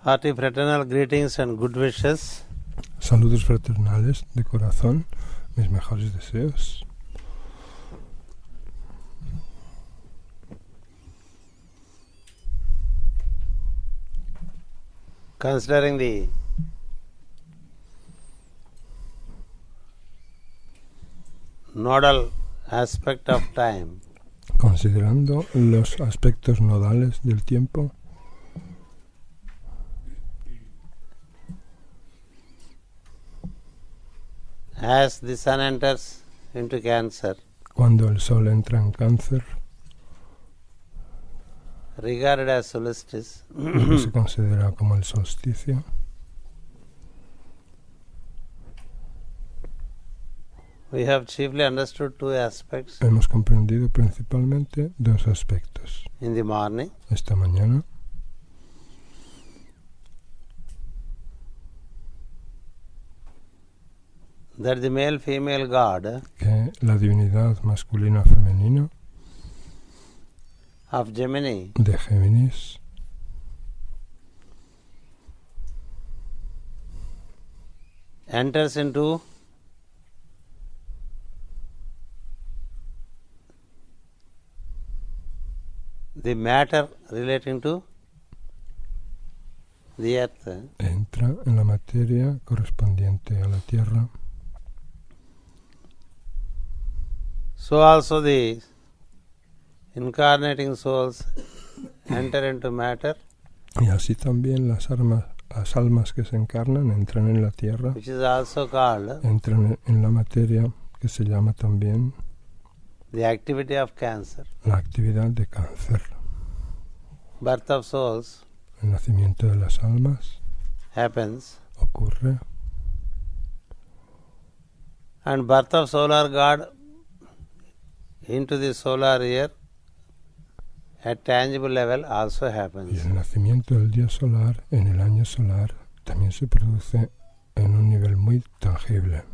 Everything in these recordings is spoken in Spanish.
Hearty fraternal greetings and good wishes. Saludos fraternales de corazón, mis mejores deseos. Considering the nodal aspect of time, Considerando los aspectos nodales del tiempo, as the sun enters into Cancer, cuando el sol entra en Cáncer, regarded as solstice, lo que se considera como el solsticio, we have chiefly understood two aspects. hemos comprendido principalmente dos aspectos. In the morning, Esta mañana, that the male-female god que la divinidad masculina-femenina of Gemini de Géminis enters into the matter relating to the earth, entra en la materia correspondiente a la Tierra. so also the incarnating souls enter into matter, Y así también las almas que se encarnan entran en la Tierra, which is also called entran en la materia que se llama también the activity of Cancer. la actividad de Cáncer. Birth of souls El nacimiento de las almas happens, ocurre and birth of solar god into the solar year at tangible level also y happens. el nacimiento del día solar en el año solar también se produce en un nivel muy tangible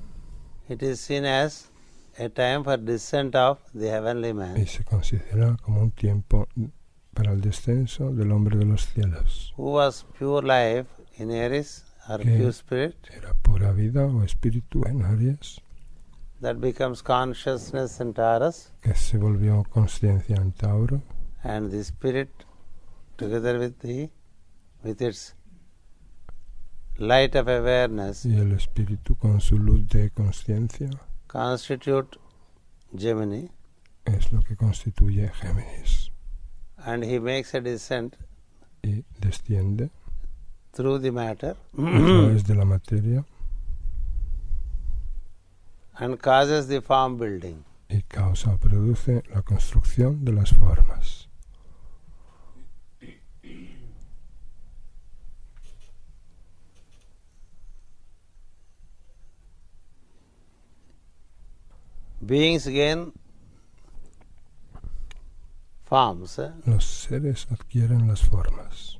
It is seen as a time for descent of the heavenly man, y se considera como un tiempo para el descenso del hombre de los cielos, who was pure life in Aries or que pure spirit, era pura vida o espíritu en Aries, that becomes consciousness in Taurus, que se volvió conciencia en Tauro, and the spirit together with its light of awareness y el espíritu con su luz de conciencia constitute Gemini, es lo que constituye Géminis, and he makes a descent y desciende through the matter a través de la materia and causes the form building. y produce la construcción de las formas. Beings gain forms Los seres adquieren las formas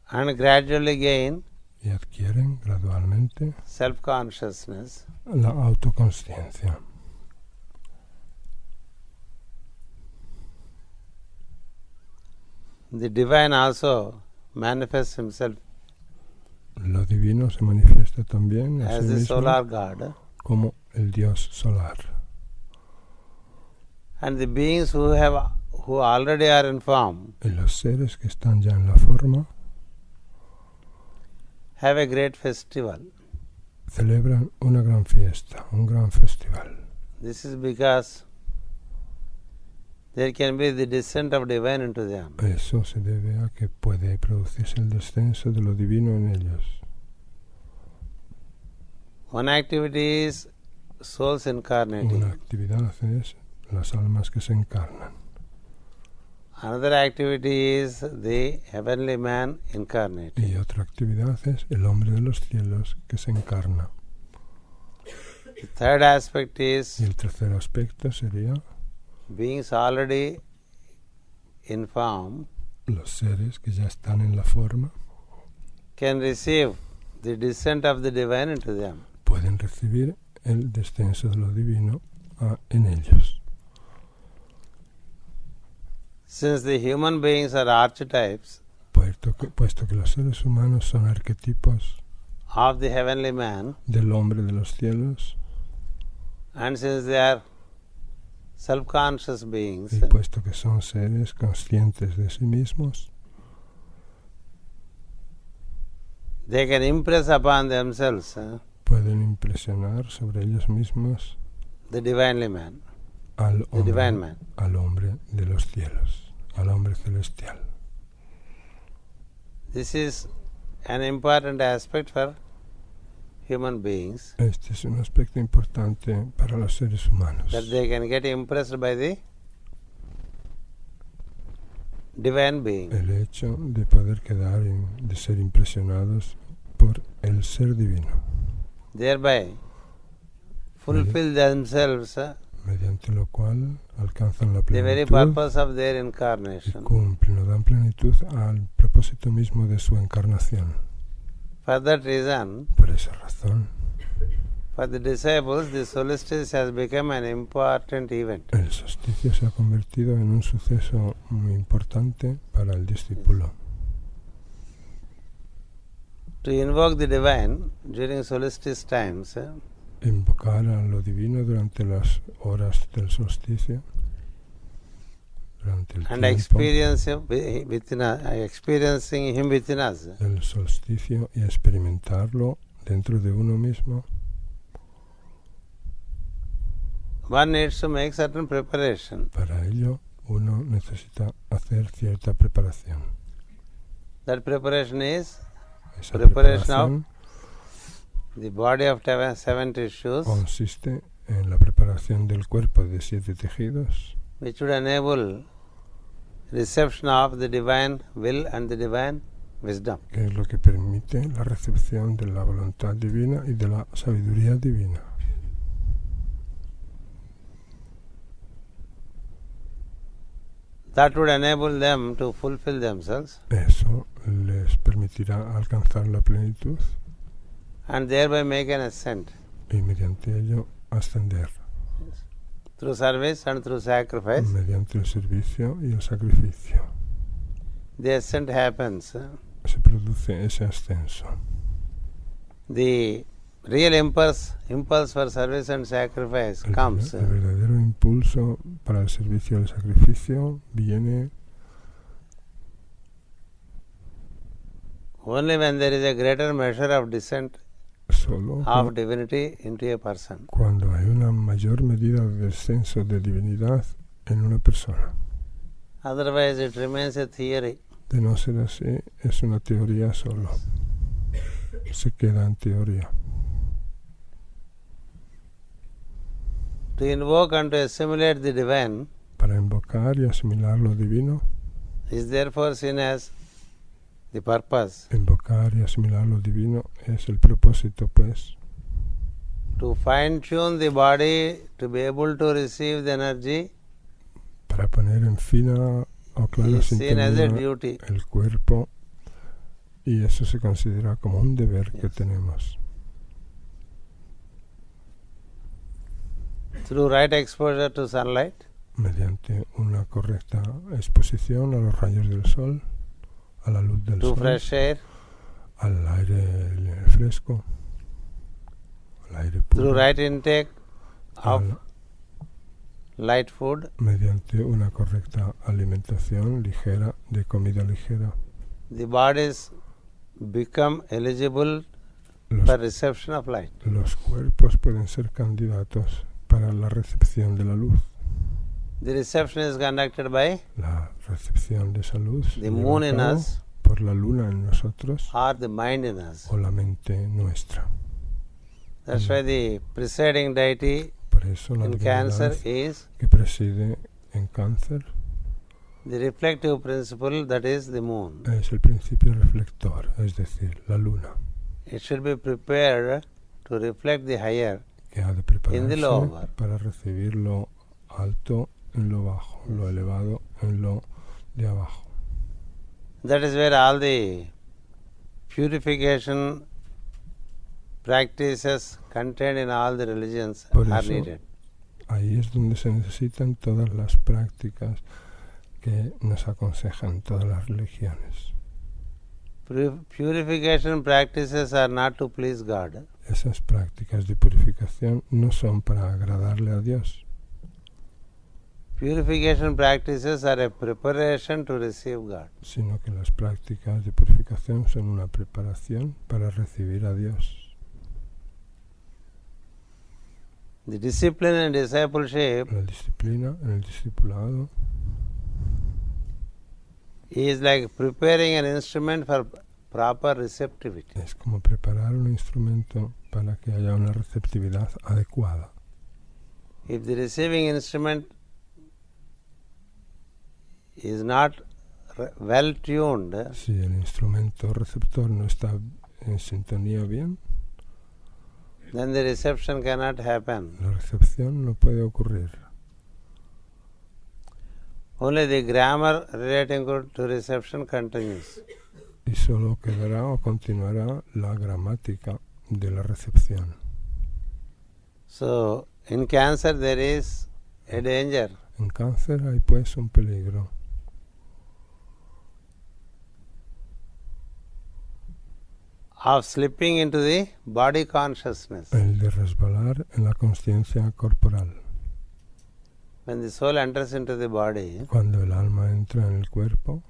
and gradually gain y adquieren gradualmente self-consciousness, la autoconsciencia. The divine also manifests himself Lo divino se manifiesta también a as sí the mismo solar god, como el Dios solar. and the beings who already are in form Y los seres que están ya en la forma have a great festival. celebran una gran fiesta, un gran festival. This is because there can be the descent of divine into them. Eso se debe a que puede producirse el descenso de lo divino en ellos. One activity is souls incarnating. Una actividad es las almas que se encarnan. Another activity is the heavenly man incarnating. Y otra actividad es el hombre de los cielos que se encarna. The third aspect is Y el tercer aspecto sería beings already in form los seres que ya están en la forma can receive the descent of the divine into them. pueden recibir el descenso de lo divino en ellos. Since the human beings are archetypes, puesto que los seres humanos son arquetipos of the heavenly man, del hombre de los cielos, and since they are self-conscious beings, y puesto que son seres conscientes de sí mismos, they can impress upon themselves pueden impresionar sobre ellos mismos the divinely man, al the divine man. hombre de los cielos, al hombre celestial. This is an important aspect for human beings, Este es un aspecto importante para los seres humanos, that they can get impressed by the divine being. el hecho de poder de ser impresionados por el ser divino, Thereby fulfill themselves mediante lo cual alcanzan la the very plenitud purpose of their y incarnation. cumplen o dan plenitud al propósito mismo de su encarnación. For that reason, Por esa razón, for the disciples, the solstice has become an important event. el solsticio se ha convertido en un suceso muy importante para el discípulo. To invoke the divine during solstice times Invocar a lo divino durante las horas del solsticio, durante el and tiempo experiencing him within us del solsticio y experimentarlo dentro de uno mismo, one needs to make certain preparation. para ello uno necesita hacer cierta preparación. That preparation is Esa preparation preparación the body of 7 tissues, consiste en la preparación del cuerpo de 7 tejidos, which would enable reception of the divine will and the divine wisdom. que es lo que permite la recepción de la voluntad divina y de la sabiduría divina. That would enable them to fulfill themselves Eso les permitirá alcanzar la plenitud and thereby make an ascent y mediante ello ascender, through service and through sacrifice. mediante el servicio y el sacrificio. The ascent happens. Se produce ese ascenso. The real impulse for service and sacrifice comes El verdadero impulso para el servicio y el sacrificio viene only when there is a greater measure of descent solo of divinity into a person. cuando hay una mayor medida de descenso de divinidad en una persona. Otherwise it remains a theory. De no ser así, es una teoría solo. Se queda en teoría. To invoke and to assimilate the divine Para invocar y asimilar lo divino, is therefore seen as the purpose. invocar y asimilar lo divino es el propósito, pues, To fine-tune the body to be able to receive the energy para poner en fina o clara is seen as a sintonía duty. el cuerpo, y eso se considera como un deber que tenemos. Through right exposure to sunlight, Mediante una correcta exposición a los rayos del sol, a la luz del to sol, fresh air, al aire fresco, al aire through puro, right intake of al- light food, mediante una correcta alimentación ligera, de comida ligera. the bodies become eligible Los, for reception of light. los cuerpos pueden ser candidatos para la recepción de la luz. The reception is conducted by La recepción de esa luz se the lleva moon a in cabo us por la luna en nosotros or the mind in us. o la mente nuestra. That's why the presiding deity Por eso la in divinidad Cancer is que preside en Cáncer the reflective principle, that is the moon. es el principio reflector, es decir, la luna, It should be prepared to reflect the higher que ha de in the prepararse lower. para recibir lo alto en lo bajo, lo elevado en lo de abajo. That is where all the purification practices contained in all the religions Por are eso, needed. ahí es donde se necesitan todas las prácticas que nos aconsejan todas las religiones. Purification practices are not to please God. Esas prácticas de purificación no son para agradarle a Dios. Purification practices are a preparation to receive God. Sino que las prácticas de purificación son una preparación para recibir a Dios. The discipline and discipleship La disciplina en el discipulado is like preparing an instrument for proper receptivity. es como preparar un instrumento para que haya una receptividad adecuada. If the receiving instrument is not well tuned, Si el instrumento receptor no está en sintonía bien, then the reception cannot happen. la recepción no puede ocurrir. Only the grammar relating to reception continues. Y solo quedará o continuará la gramática de la recepción. So, in cancer there is a danger. En cáncer hay pues un peligro. Of slipping into the body consciousness. El de resbalar en la conciencia corporal. When the soul enters into the body, Cuando el alma entra en el cuerpo,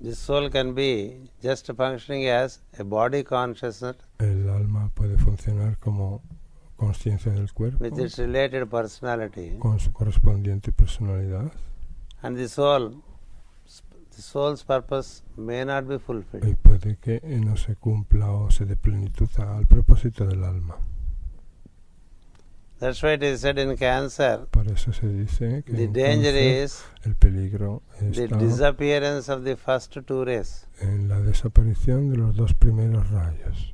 the soul can be just functioning as a body consciousness el alma puede funcionar como conciencia del cuerpo, with its related personality, con su correspondiente personalidad, and the soul's purpose may not be fulfilled. y puede que no se cumpla o se dé plenitud al propósito del alma. That's why it is said in cancer, Por eso se dice que the en danger cáncer is el peligro the está disappearance of the first two rays. en la desaparición de los dos primeros rayos.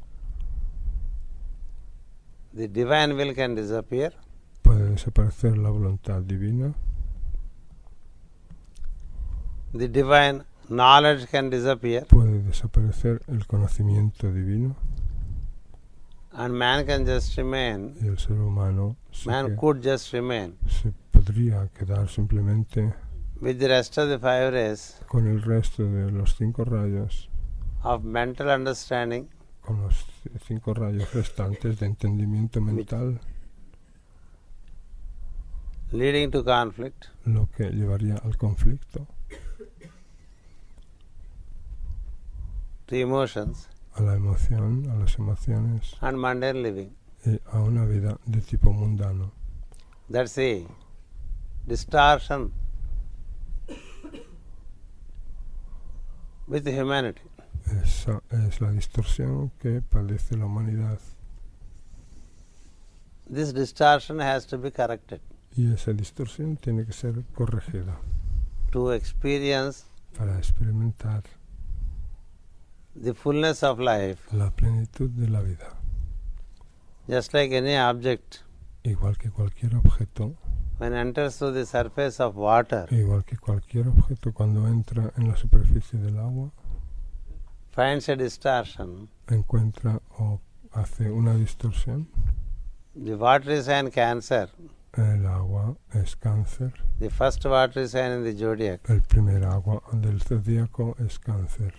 The divine will can disappear, Puede desaparecer la voluntad divina, the divine knowledge can disappear, puede desaparecer el conocimiento divino, and man can just remain, y el ser humano man could just remain se podría quedar simplemente with the rest of the five rays con el resto de los 5 rayos, of mental understanding, con los 5 rayos restantes de entendimiento mental, leading to conflict, lo que llevaría al conflicto, to emotions, a la emoción, a las emociones and mundane living. y a una vida de tipo mundano. That's a distortion with humanity. Esa es la distorsión que padece la humanidad, This distortion has to be corrected y esa distorsión tiene que ser corregida to experience para experimentar the fullness of life, la plenitud de la vida. just like any object, Igual que cualquier objeto, when enters through the surface of water, igual que cualquier objeto cuando entra en la superficie del agua, finds a distortion. encuentra o hace una distorsión. The watery sign Cancer, El agua es cáncer, the first watery sign in the zodiac, el primer agua del zodíaco es cáncer.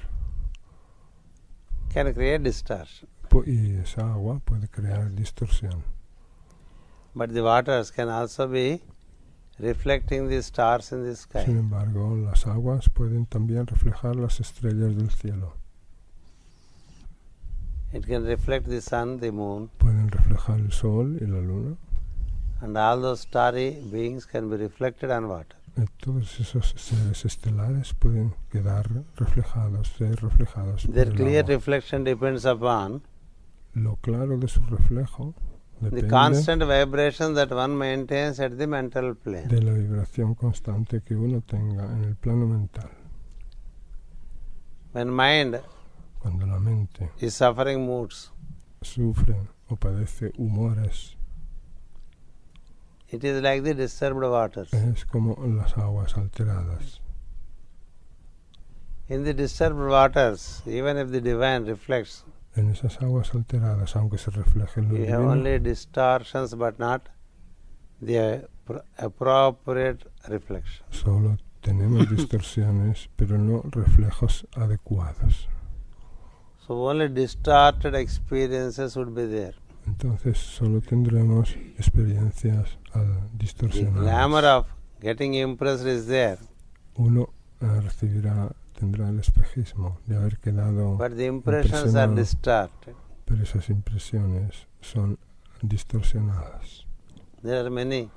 can create distortion. Y esa agua puede crear distorsión. But the waters can also be reflecting the stars in the sky. Sin embargo, las aguas pueden también reflejar las estrellas del cielo. It can reflect the sun, the moon, Pueden reflejar el sol y la luna. and all those starry beings can be reflected on water. Todos esos seres estelares pueden quedar reflejados, ser reflejados por Their el clear agua. reflection depends upon Lo claro de su reflejo the depende constant vibration that one maintains at the mental plane. de la vibración constante que uno tenga en el plano mental. When mind Cuando la mente is suffering moods, sufre o padece humores, it is like the disturbed waters. es como las aguas alteradas. In the disturbed waters, even if the divine reflects, En esas aguas alteradas, aunque se refleje lo you have divino, only distortions but not the appropriate reflection. solo tenemos distorsiones, pero no reflejos adecuados. So only distorted experiences would be there. Entonces solo tendremos experiencias The distorsionadas. glamour of getting impressed is there, Uno tendrá el espejismo de haber quedado but the impressions are impresionado, distorted. pero esas impresiones son distorsionadas. There are many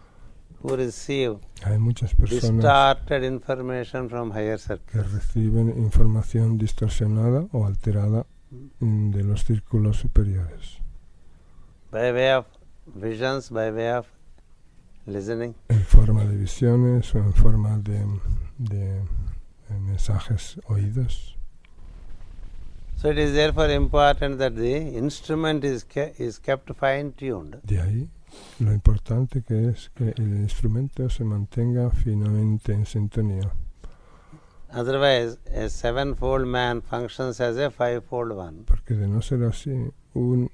who receive Hay muchas personas distorted information from higher que circles. reciben información distorsionada o alterada de los círculos superiores, By way of visions, by way of listening. en forma de visiones o en forma de mensajes oídos. So it is therefore important that the instrument is kept fine-tuned. De ahí lo importante que es que el instrumento se mantenga finamente en sintonía. Otherwise, a sevenfold man functions as a fivefold one. Porque de no ser así, un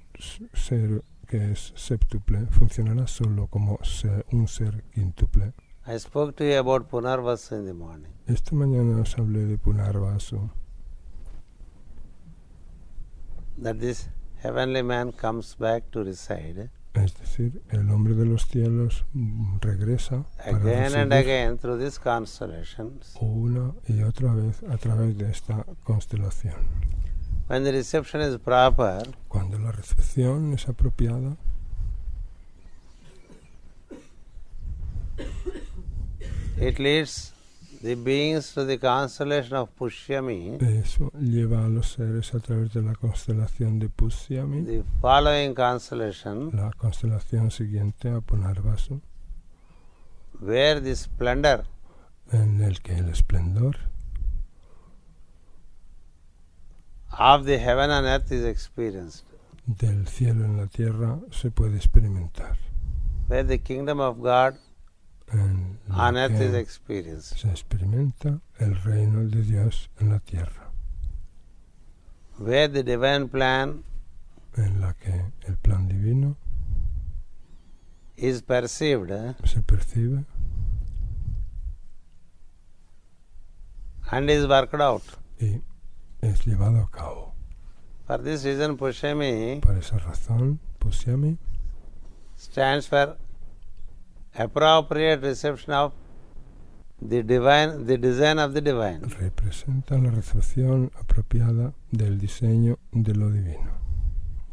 ser que es séptuple funcionará solo como un ser quíntuple. I spoke to you about Punarvasu in the morning. Esta mañana os hablé de Punarvasu, That this heavenly man comes back to reside es decir, el hombre de los cielos regresa para again and residir again through these constellations. una y otra vez a través de esta constelación. When the reception is proper, Cuando la recepción es apropiada, it leads the beings to the constellation of Pushyami. eso lleva a los seres a través de la constelación de Pushyami, The following constellation, la constelación siguiente a Punarvasu, where the splendor en el que el esplendor of the heaven and earth is experienced, del cielo en la tierra se puede experimentar. where the kingdom of God En on la earth is que experienced, se experimenta el reino de Dios en la tierra, where the divine plan en la que el plan divino is perceived se percibe and is worked out. y es llevado a cabo. For this reason, Pushyami Por esa razón, Pushyami stands for appropriate reception of the divine, the design of the divine. representa la recepción apropiada del diseño de lo divino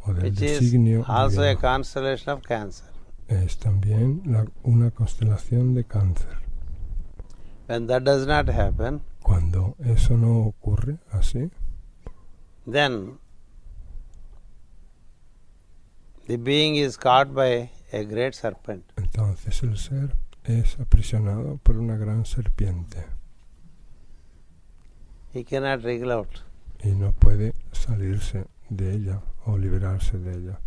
o del Which is designio also a divino. constellation of Cancer. Es también una constelación de Cáncer. When that does not happen, Cuando eso no ocurre así, then the being is caught by a great serpent. entonces el ser es aprisionado por una gran serpiente He cannot wriggle out. y no puede salirse de ella o liberarse de ella.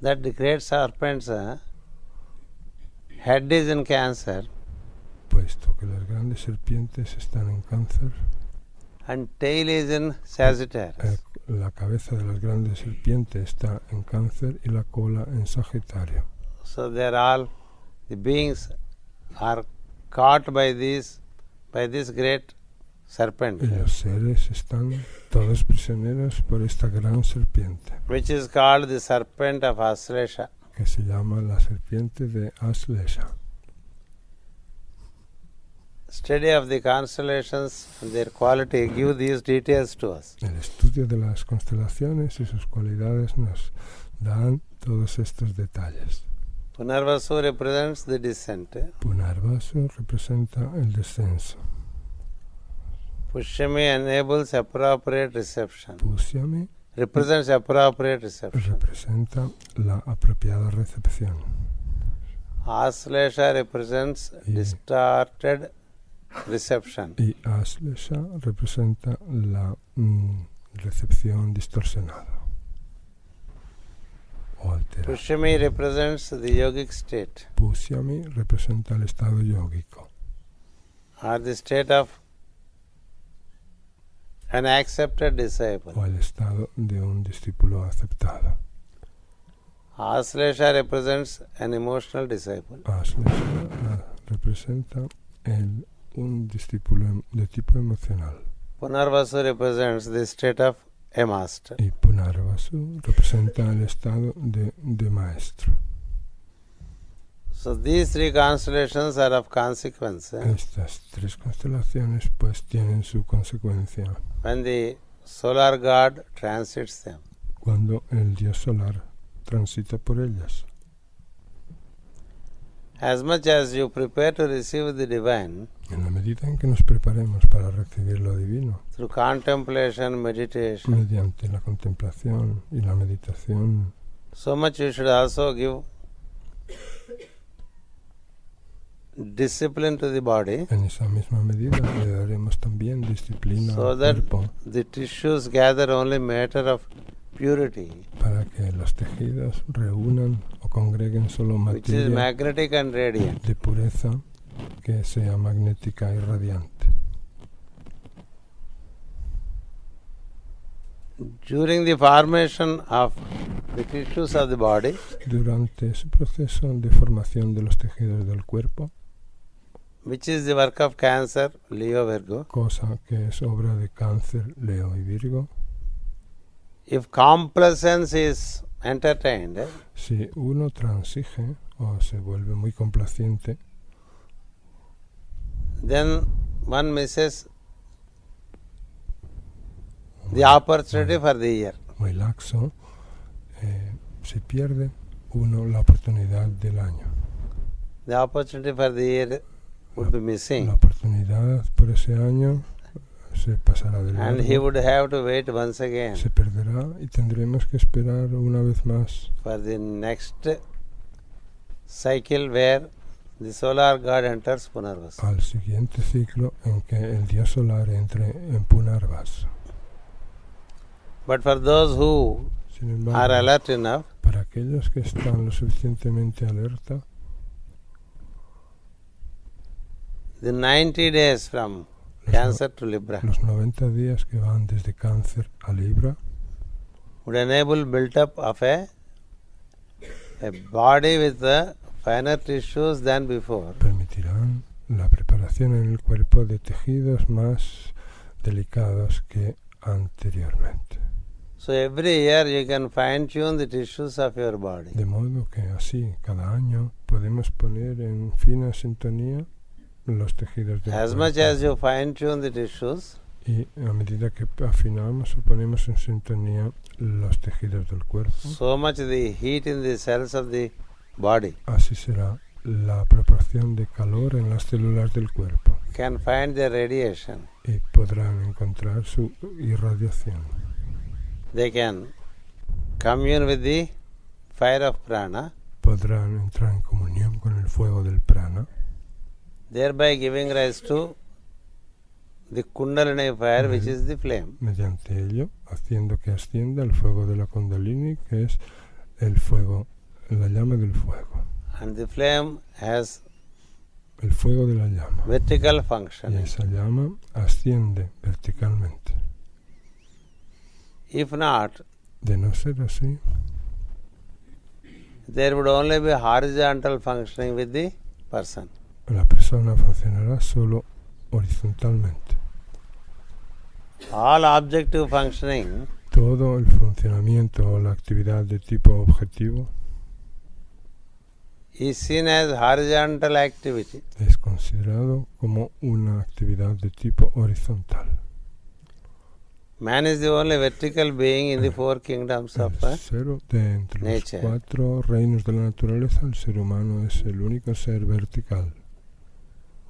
That the great serpent's head is in Cancer Puesto que las grandes serpientes están en Cáncer, and tail is in Sagittarius. la cabeza de las grandes serpientes está en Cáncer y la cola en Sagitario. So they are all, the beings are caught by this great serpent, Y los seres están todos prisioneros por esta gran serpiente, which is called the serpent of Aslesha. que se llama la serpiente de Aslesha. Study of the constellations and their quality give these details to us. El estudio de las constelaciones y sus cualidades nos dan todos estos detalles. Punarvasu represents the descent. Punarvasu representa el descenso. Pushyami enables appropriate reception. Pushyami Represents appropriate reception. representa la apropiada recepción. Aslesha represents distorted reception. Y Aslesha representa la recepción distorsionada o alterada. Pushyami represents the yogic state, Pushyami representa el estado yógico or the state of an accepted disciple. o el estado de un discípulo aceptado. Aslesha represents an emotional disciple. Aslesha representa un discípulo de tipo emocional. Punarvasu represents the state of a master. Y Punarvasu representa el estado de maestro. So these three constellations are of consequence. Estas tres constelaciones pues tienen su consecuencia. When the solar god transits them. Cuando el dios solar transita por ellas. As much as you prepare to receive the divine, En la medida en que nos preparemos para recibir lo divino, through contemplation, meditation, mediante la contemplación y la meditación, so much you should also give discipline to the body, en esa misma medida le daremos también disciplina so al that cuerpo the tissues gather only matter of purity, para que los tejidos reúnan o congreguen solo which is materia magnetic and radiant. de pureza que sea magnética y radiante. During the formation of the tissues of the body, Durante ese proceso de formación de los tejidos del cuerpo, which is the work of Cancer, Leo, Virgo, cosa que es obra de Cáncer, Leo y Virgo, if complacence is entertained, si uno transige o se vuelve muy complaciente, then one misses the opportunity for the year. muy laxo, se pierde uno la oportunidad del año. The opportunity for the year would be La missing, oportunidad por ese año se pasará del and he largo, would have to wait once again se perderá y tendremos que esperar una vez más for the next cycle where the solar god enters Punarvasu. al siguiente ciclo en que el dios solar entre en Punarvasu. But for those who Sin embargo, are alert enough, para aquellos que están lo suficientemente alerta, the 90 days from Cancer to Libra los 90 días que van desde Cáncer a Libra would enable build-up of a body with the finer tissues than before, permitirán la preparación en el cuerpo de tejidos más delicados que anteriormente. so every year you can fine-tune the tissues of your body. De modo que así, cada año, podemos poner en fina sintonía los tejidos del As cuerpo. much as you fine-tune the tissues, Y a medida que afinamos o ponemos en sintonía los tejidos del cuerpo, so much the heat in the cells of the body así será la proporción de calor en las células del cuerpo can find their radiation. y podrán encontrar su irradiación. They can commune with the fire of prana, Podrán entrar en comunión con el fuego del prana, thereby giving rise to the kundalini fire, which is the flame. mediante ello haciendo que ascienda el fuego de la Kundalini, que es el fuego, la llama del fuego. And the flame has El fuego de la llama. vertical Y functioning. esa llama asciende verticalmente. If not, De no ser así, there would only be horizontal functioning with the person. la persona funcionará solo horizontalmente. All objective functioning Todo el funcionamiento o la actividad de tipo objetivo is seen as horizontal activity. es considerado como una actividad de tipo horizontal. Man is the only vertical being in the four kingdoms El of ser de entre los nature. 4 reinos de la naturaleza, el ser humano es el único ser vertical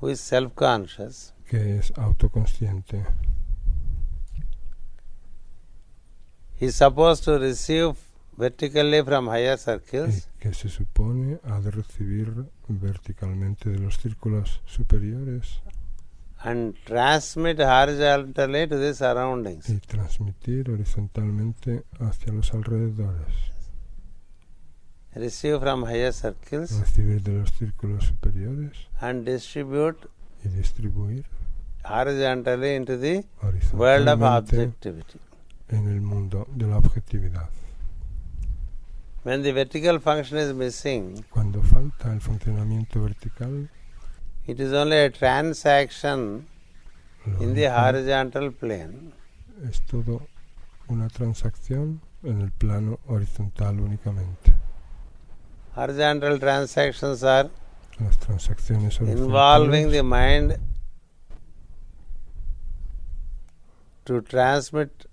who is self-conscious, que es autoconsciente. he is supposed to receive vertically from higher Y circles que se supone ha de recibir verticalmente de los círculos superiores and transmit horizontally to the surroundings. y transmitir horizontalmente hacia los alrededores. Receive from higher circles Recibir de los círculos superiores and distribute y distribuir horizontally into the world of horizontalmente objectivity. en el mundo de la objetividad. When the vertical function is missing, Cuando falta el funcionamiento vertical, It is only a transaction in the horizontal plane. Es todo una transacción en el plano horizontal únicamente. Horizontal transactions are Las transacciones involving horizontales the mind to transmit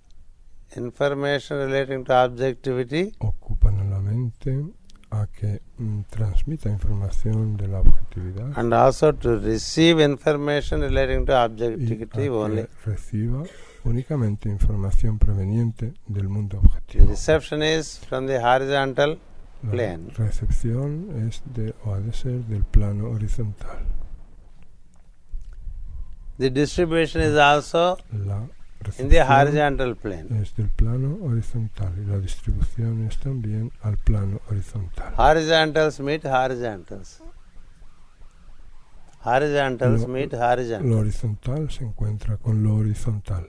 information relating to objectivity ocupan a la mente a que transmita información de la objetividad and also to receive information relating to y a objectivity only. que reciba únicamente información proveniente del mundo The objetivo. reception is from the horizontal La plane. recepción es o ha de ser del plano horizontal. The distribution is also La in the recepción horizontal plane. es del plano horizontal y la distribución es también al plano horizontal. Horizontals meet horizontals. Horizontals meet Lo horizontals. horizontal se encuentra con lo horizontal.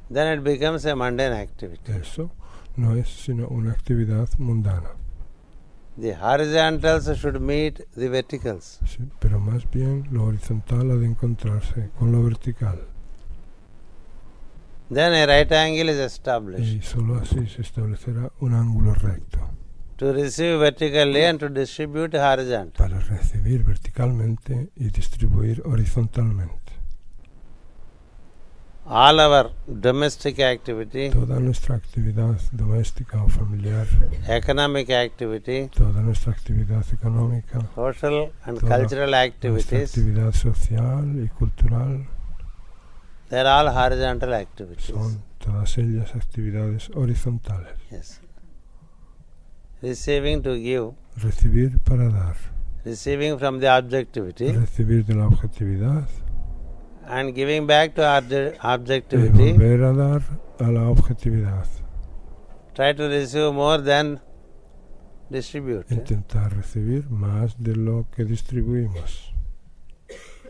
Then it becomes a mundane activity. Eso no es sino una actividad mundana. The horizontals should meet the verticals. Sí, pero más bien lo horizontal ha de encontrarse con lo vertical. Then a right angle is established. Y solo así se establecerá un ángulo recto To receive vertically and to distribute horizontally. para recibir verticalmente y distribuir horizontalmente. All our domestic activity, Toda nuestra actividad doméstica o familiar, economic activity, toda nuestra actividad económica, social and Toda cultural nuestra activities, actividad social y cultural, they are all horizontal activities. son todas ellas actividades horizontales. Yes. Receiving to give, Recibir para dar, receiving from the objectivity recibir de la objetividad and giving back to y objectivity. volver a dar a la objetividad. Try to receive more than distribute. Intentar recibir más de lo que distribuimos.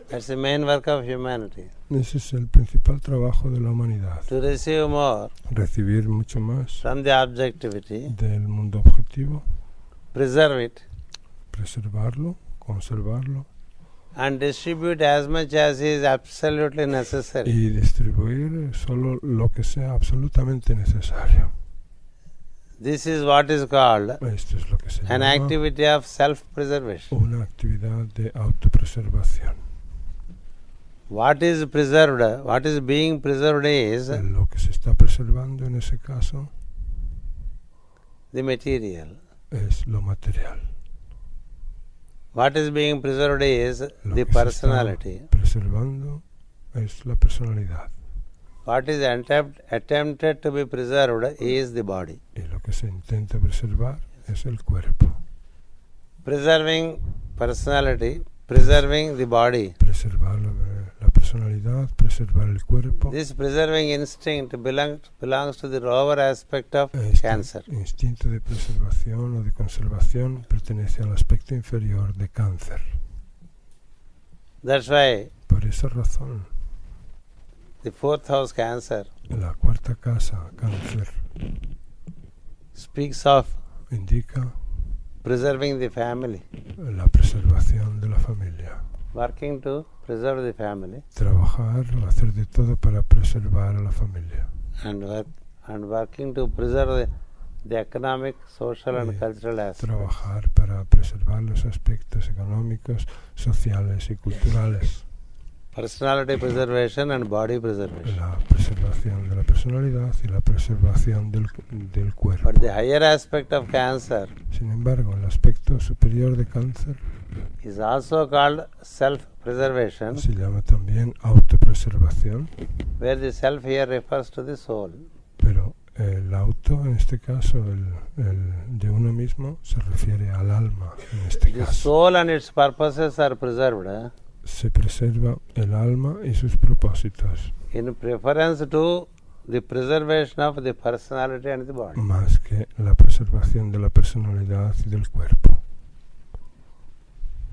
That's the main work of humanity. Ese es el principal trabajo de la humanidad. To receive more Recibir mucho más from the objectivity, del mundo objetivo, preserve it, preservarlo, conservarlo and distribute as much as is absolutely necessary. y distribuir solo lo que sea absolutamente necesario. This is what is called Esto es lo que se an llama activity of self-preservation. una actividad de autopreservación. What is preserved, what is being preserved is Lo que se está preservando en ese caso the material. es lo material. What is being preserved is Lo the que se está personality. preservando es la personalidad. What is attempted to be preserved is the body. Y lo que se intenta preservar es el cuerpo. Preserving personality, preserving the body. Preservar la personalidad, preservar el cuerpo. This preserving instinct belongs to the lower aspect of Este cancer. instinto de preservación o de conservación pertenece al aspecto inferior de cáncer. That's why Por esa razón, the fourth house cancer la cuarta casa, cáncer, speaks of indica preserving the family, la preservación de la familia. working to preserve the family Trabajar o hacer de todo para preservar a la familia. and working to preserve the economic, social and cultural aspects. Trabajar para preservar los aspectos económicos, sociales y culturales. Personality preservation and body preservation. La preservación de la personalidad y la preservación del cuerpo. But the higher aspect of cancer Sin embargo, el aspecto superior de cáncer is also called self-preservation, se llama también autopreservación, where the self here refers to the soul. pero el auto, en este caso, el de uno mismo, se refiere al alma, en este The caso. soul and its purposes are preserved Se preserva el alma y sus propósitos, in preference to the preservation of the personality and the body. más que la preservación de la personalidad y del cuerpo.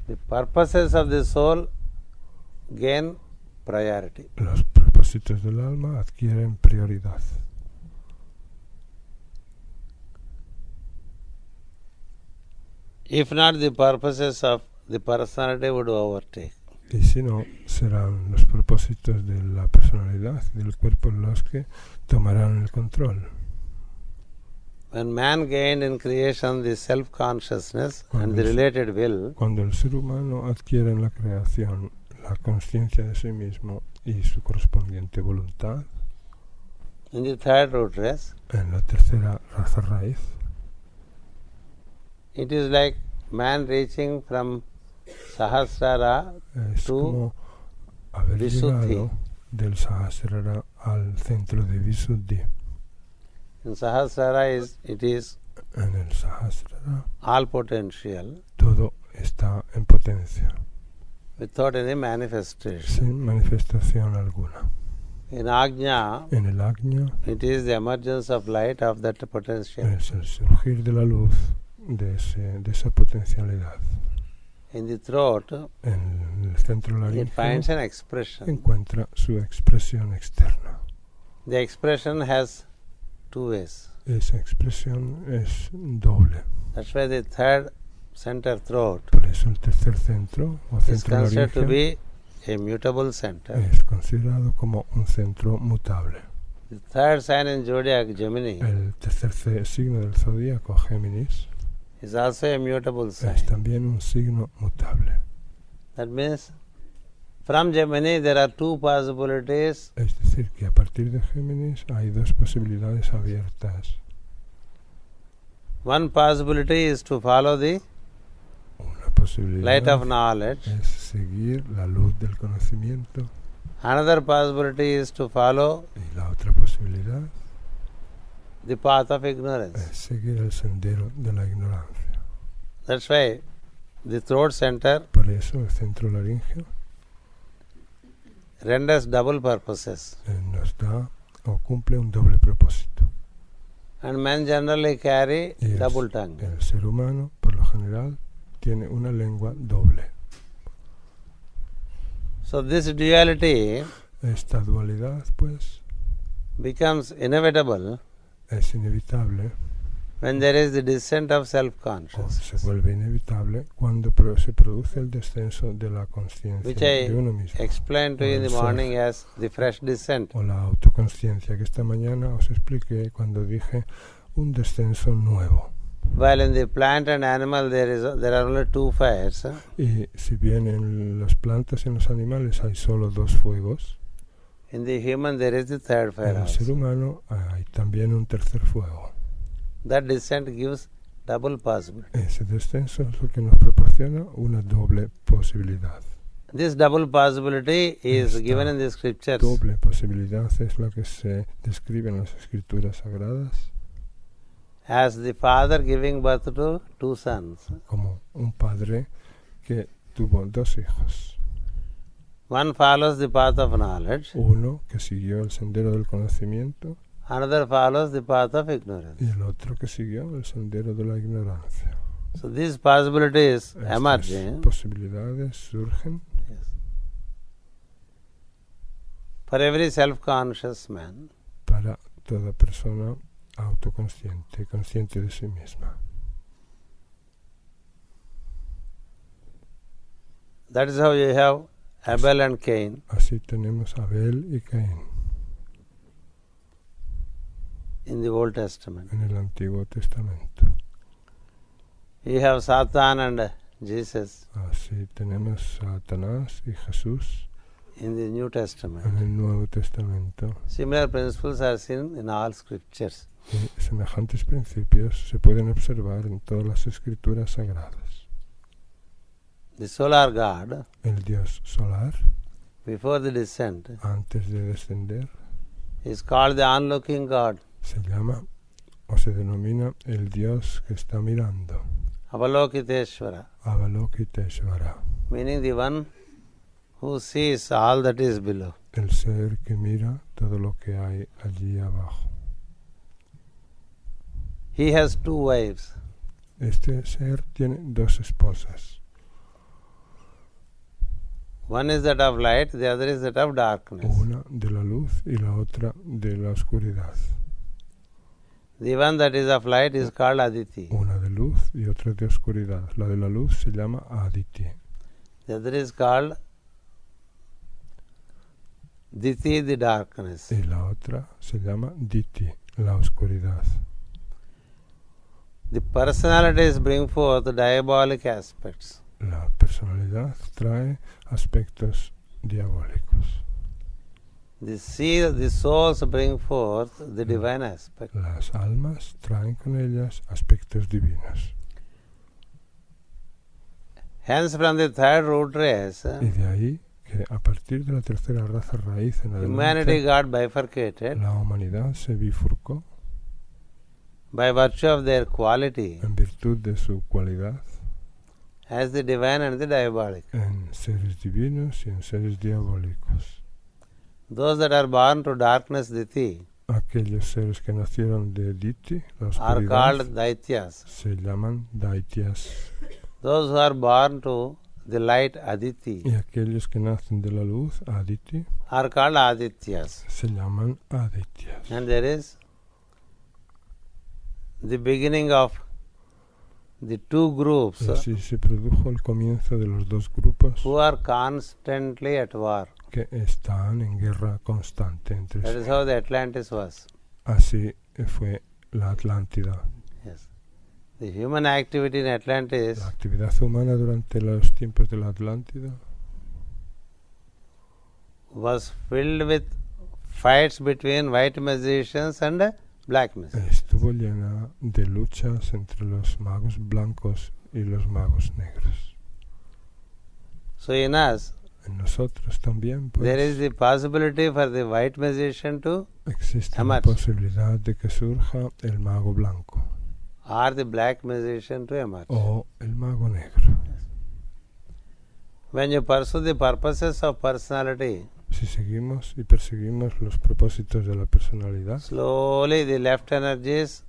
The purposes of the soul gain priority. Los propósitos del alma adquieren prioridad. If not the purposes of the personality would overtake. Y si no, serán los propósitos de la personalidad, del cuerpo, los que tomarán el control. When man gained in creation the self-consciousness and the related will, Cuando el ser humano adquiere en la creación la conciencia de sí mismo y su correspondiente voluntad, in the third root race, en la tercera raza raíz, it is like man reaching from Sahasrara es to como haber Visuddhi. llegado del Sahasrara al centro de Visuddhi. In Sahasrara it is En el Sahasrara all potential todo está en potencia, without any manifestation. sin manifestación alguna. In Ajna, En el Ajna it is the emergence of light of that potential. es el surgir de la luz de esa potencialidad. In the throat, En el centro it finds laríngeo an expression. encuentra su expresión externa. The expression has two ways. Esa expresión es doble. That's why the third center throat Por eso el tercer centro o is centro considered to laríngeo be a mutable center. es considerado como un centro mutable. The third sign in zodiac, Gemini, El tercer signo del zodíaco, Géminis, is also a mutable sign. es también un signo mutable. That means from Gemini there are two possibilities. Es decir, que a partir de Géminis hay dos posibilidades abiertas. One possibility is to follow the Una posibilidad light of knowledge. es seguir la luz del conocimiento Another possibility is to follow y la otra posibilidad the path of ignorance. es seguir el sendero de la ignorancia. That's why the throat center Por eso el centro laríngeo renders double purposes. nos da o cumple un doble propósito. And men generally carry Y double tongue. el ser humano, por lo general, tiene una lengua doble. So this duality Esta dualidad, pues, becomes inevitable es inevitable when there is the descent of o se self-consciousness, vuelve inevitable cuando se produce el descenso de la conciencia which I de uno mismo. explained to you in the morning as the fresh descent. O la autoconsciencia que esta mañana os expliqué cuando dije un descenso nuevo. While in the plant and animal there are only two fires, Y si bien en las plantas y en los animales hay solo dos fuegos, in the human there is the third fire en el ser also. humano hay también un tercer fuego. That descent gives double possibility. Ese descenso es lo que nos proporciona una doble posibilidad. This double possibility is Esta given in the scriptures Doble posibilidad es la que se describe en las escrituras sagradas as the father giving birth to two sons. como un padre que tuvo dos hijos. One follows the path of knowledge, Uno que siguió el sendero del conocimiento another follows the path of ignorance. y el otro que siguió el sendero de la ignorancia. So these possibilities Estas emerge posibilidades surgen for every self-conscious man. para toda persona autoconsciente, consciente de sí misma. That is how you have Abel and Cain Así tenemos a Abel y Caín in the Old Testament. en el Antiguo Testamento. You have Satan and Jesus Así tenemos Satanás y Jesús in the New en Testament. el Nuevo Testamento. Similar principles are seen in all scriptures. Y semejantes principios se pueden observar en todas las escrituras sagradas. The solar God, El Dios solar, before the descent, antes de descender, is called the onlooking God. se llama o se denomina el Dios que está mirando, Avalokiteshvara, Avalokiteshvara, meaning the one who sees all that is below. el ser que mira todo lo que hay allí abajo. He has two wives. Este ser tiene dos esposas. One is that of light, the other is that of darkness. Una de la luz y la otra de la oscuridad. The one that is of light is called Aditi. Una de luz y otra de oscuridad. La de la luz se llama Aditi. The other is called Diti, the darkness. Y la otra se llama Diti, la oscuridad. The personalities bring forth diabolic aspects. La personalidad trae aspectos diabólicos. The souls bring forth the divine aspect. Las almas traen con ellas aspectos divinos. Hence, from the third root race, Y de ahí que a partir de la tercera raza raíz en humanity adelante, got bifurcated la humanidad se bifurcó by virtue of their quality en virtud de su cualidad as the divine and the diabolic. en seres divinos y en seres diabólicos. Those that are born to darkness Diti Aquellos seres que nacieron de Diti, la are oscuridad, called Daityas. se llaman Daityas. Those who are born to the light Aditi Y aquellos que nacen de la luz, Aditi, are called Adityas. se llaman Adityas. And there is the beginning of the two groups Y así se produjo el comienzo de los dos grupos who are constantly at war. que están en guerra constante entre That sí. is how the Atlantis was. Así fue la Atlántida. Yes. The human activity in Atlantis La actividad humana durante los tiempos de la Atlántida was filled with fights between white magicians and black magicians. estuvo llena de luchas entre los magos blancos y los magos negros. So in us, En nosotros también, pues, there is the possibility for the white magician to existe la emerge, posibilidad de que surja el mago blanco or the black magician to emerge. o el mago negro. When you pursue the purposes of personality, Si seguimos y perseguimos los propósitos de la personalidad, slowly the left energies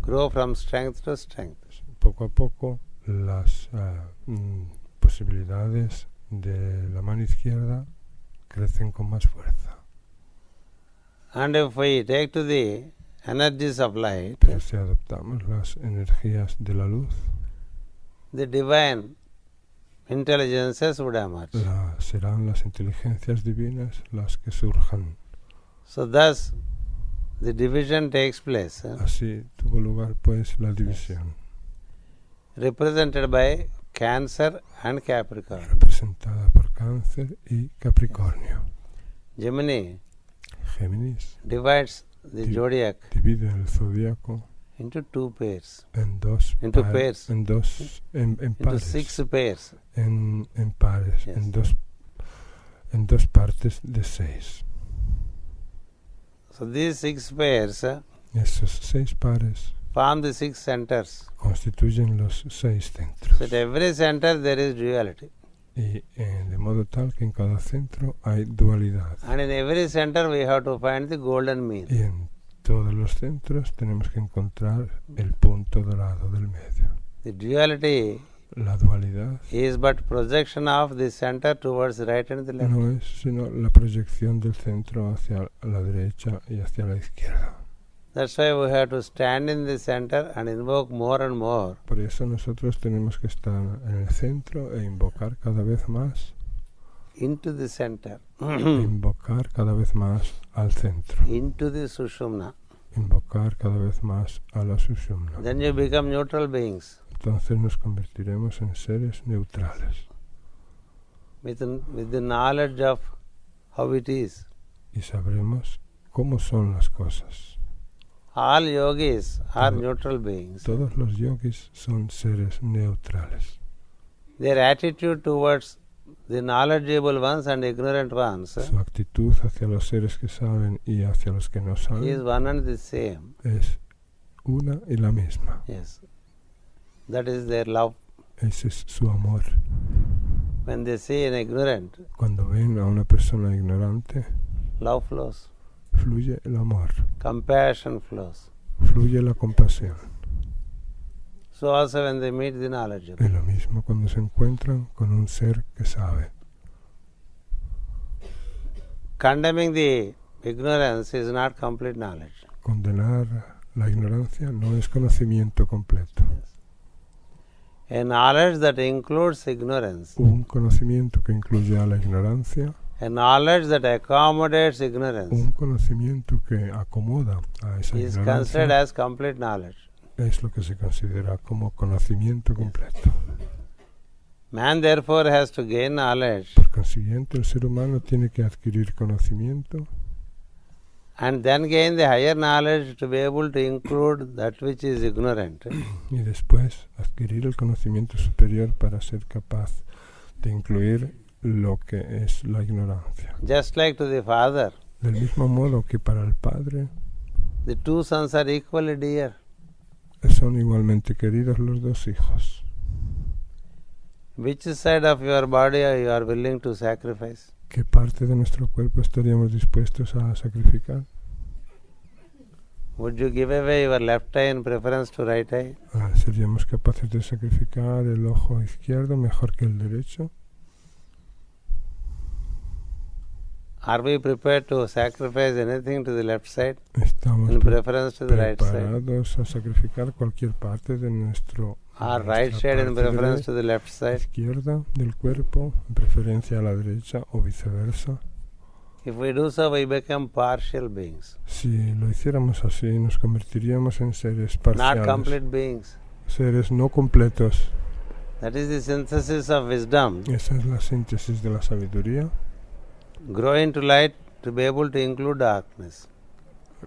grow from strength to strength. poco a poco las posibilidades de la mano izquierda crecen con más fuerza. And if we take to the energies of light, Pero si adoptamos las energías de la luz, the divine intelligences would emerge. serán las inteligencias divinas las que surjan. So thus the division takes place, Así tuvo lugar pues la división, represented by Cancer and Capricorn. representada por Cáncer y Capricornio. Gemini Géminis divides the zodiac divide el zodiaco into two pairs, en dos into pa- pairs, en into pares, 6 pairs. en pares, Yes. en dos partes de 6. So these 6 pairs Esos 6 pares form the 6 centers. constituyen los 6 centros. So at every center there is duality. Y de modo tal que en cada centro hay dualidad. And in every center we have to find the golden mean. Y en todos los centros tenemos que encontrar el punto dorado del medio. The duality La dualidad is but projection of the center towards the right and the left. no es sino la proyección del centro hacia la derecha y hacia la izquierda. That's why we have to stand in the center and invoke more and more Por eso nosotros tenemos que estar en el centro e invocar cada vez más, into the center, invocar cada vez más al centro, into the Sushumna. invocar cada vez más a la Sushumna. Then you become neutral beings Entonces nos convertiremos en seres neutrales with the knowledge of how it is. y sabremos cómo son las cosas. All yogis are neutral beings. Todos los yogis son seres neutrales. Their attitude towards the knowledgeable ones and ignorant ones Su actitud hacia los seres que saben y hacia los que no is saben one and the same. es una y la misma. Yes. That is their love. Ese es su amor. When they see an ignorant, Cuando ven a una persona ignorante, love flows. fluye el amor, Compassion flows. fluye la compasión. So also when they meet the knowledgeable. Y lo mismo cuando se encuentran con un ser que sabe. Condemning the ignorance is not complete knowledge. Condenar La ignorancia no es conocimiento completo. A knowledge that includes ignorance. Un conocimiento que incluye a la ignorancia. A knowledge that accommodates ignorance. Un conocimiento que acomoda a esa is ignorancia. Considered as complete knowledge. Es lo que se considera como conocimiento completo. Man therefore has to gain knowledge. Por consiguiente, el ser humano tiene que adquirir conocimiento. And then gain the higher knowledge to be able to include that which is ignorant. Y después adquirir el conocimiento superior para ser capaz de incluir lo que es la ignorancia. Just like to the father. Del mismo modo que para el padre, the two sons are equally dear. Son igualmente queridos los dos hijos. Which side of your body you are willing to sacrifice? ¿Qué parte de nuestro cuerpo estaríamos dispuestos a sacrificar? Would you give away your left eye in preference to right eye? ¿Seríamos capaces de sacrificar el ojo izquierdo mejor que el derecho? Are we prepared to sacrifice anything to the left side ¿Estamos in preference to the right side? preparados a sacrificar cualquier parte de nuestro Or right side in preference to the left side? Izquierda del cuerpo en preferencia a la derecha o viceversa. If we do so, we become partial beings. Si lo hiciéramos así, nos convertiríamos en seres parciales. Not complete beings. Seres no completos. That is the synthesis of wisdom. Esa es la síntesis de la sabiduría. Grow into light to be able to include darkness.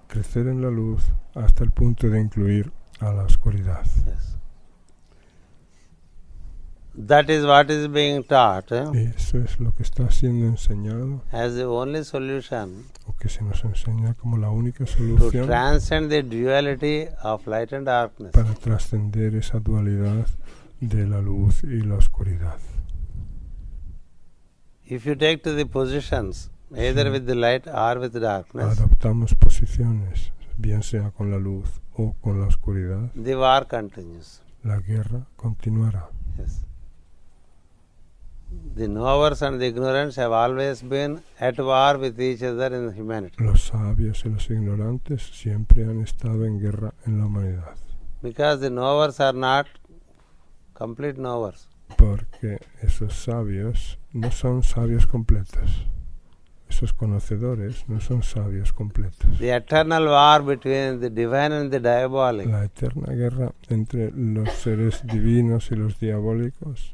Crecer en la luz hasta el punto de incluir a la oscuridad. Yes. That is what is being taught. Eso es lo que está siendo enseñado. As the only solution. O que se nos enseña como la única To solución. transcend the duality of light and darkness. Para trascender esa dualidad de la luz y la oscuridad. If you take to the positions, either with the light or with darkness, adoptamos posiciones, bien sea con la luz o con la oscuridad, the war continues. La guerra continuará. Yes. The knowers and the ignorants have always been at war with each other in humanity. Los sabios y los ignorantes siempre han estado en guerra en la humanidad. Because the knowers are not complete knowers. Porque esos sabios no son sabios completos. Esos conocedores no son sabios completos. The eternal war between the divine and the diabolic. La eterna guerra entre los seres divinos y los diabólicos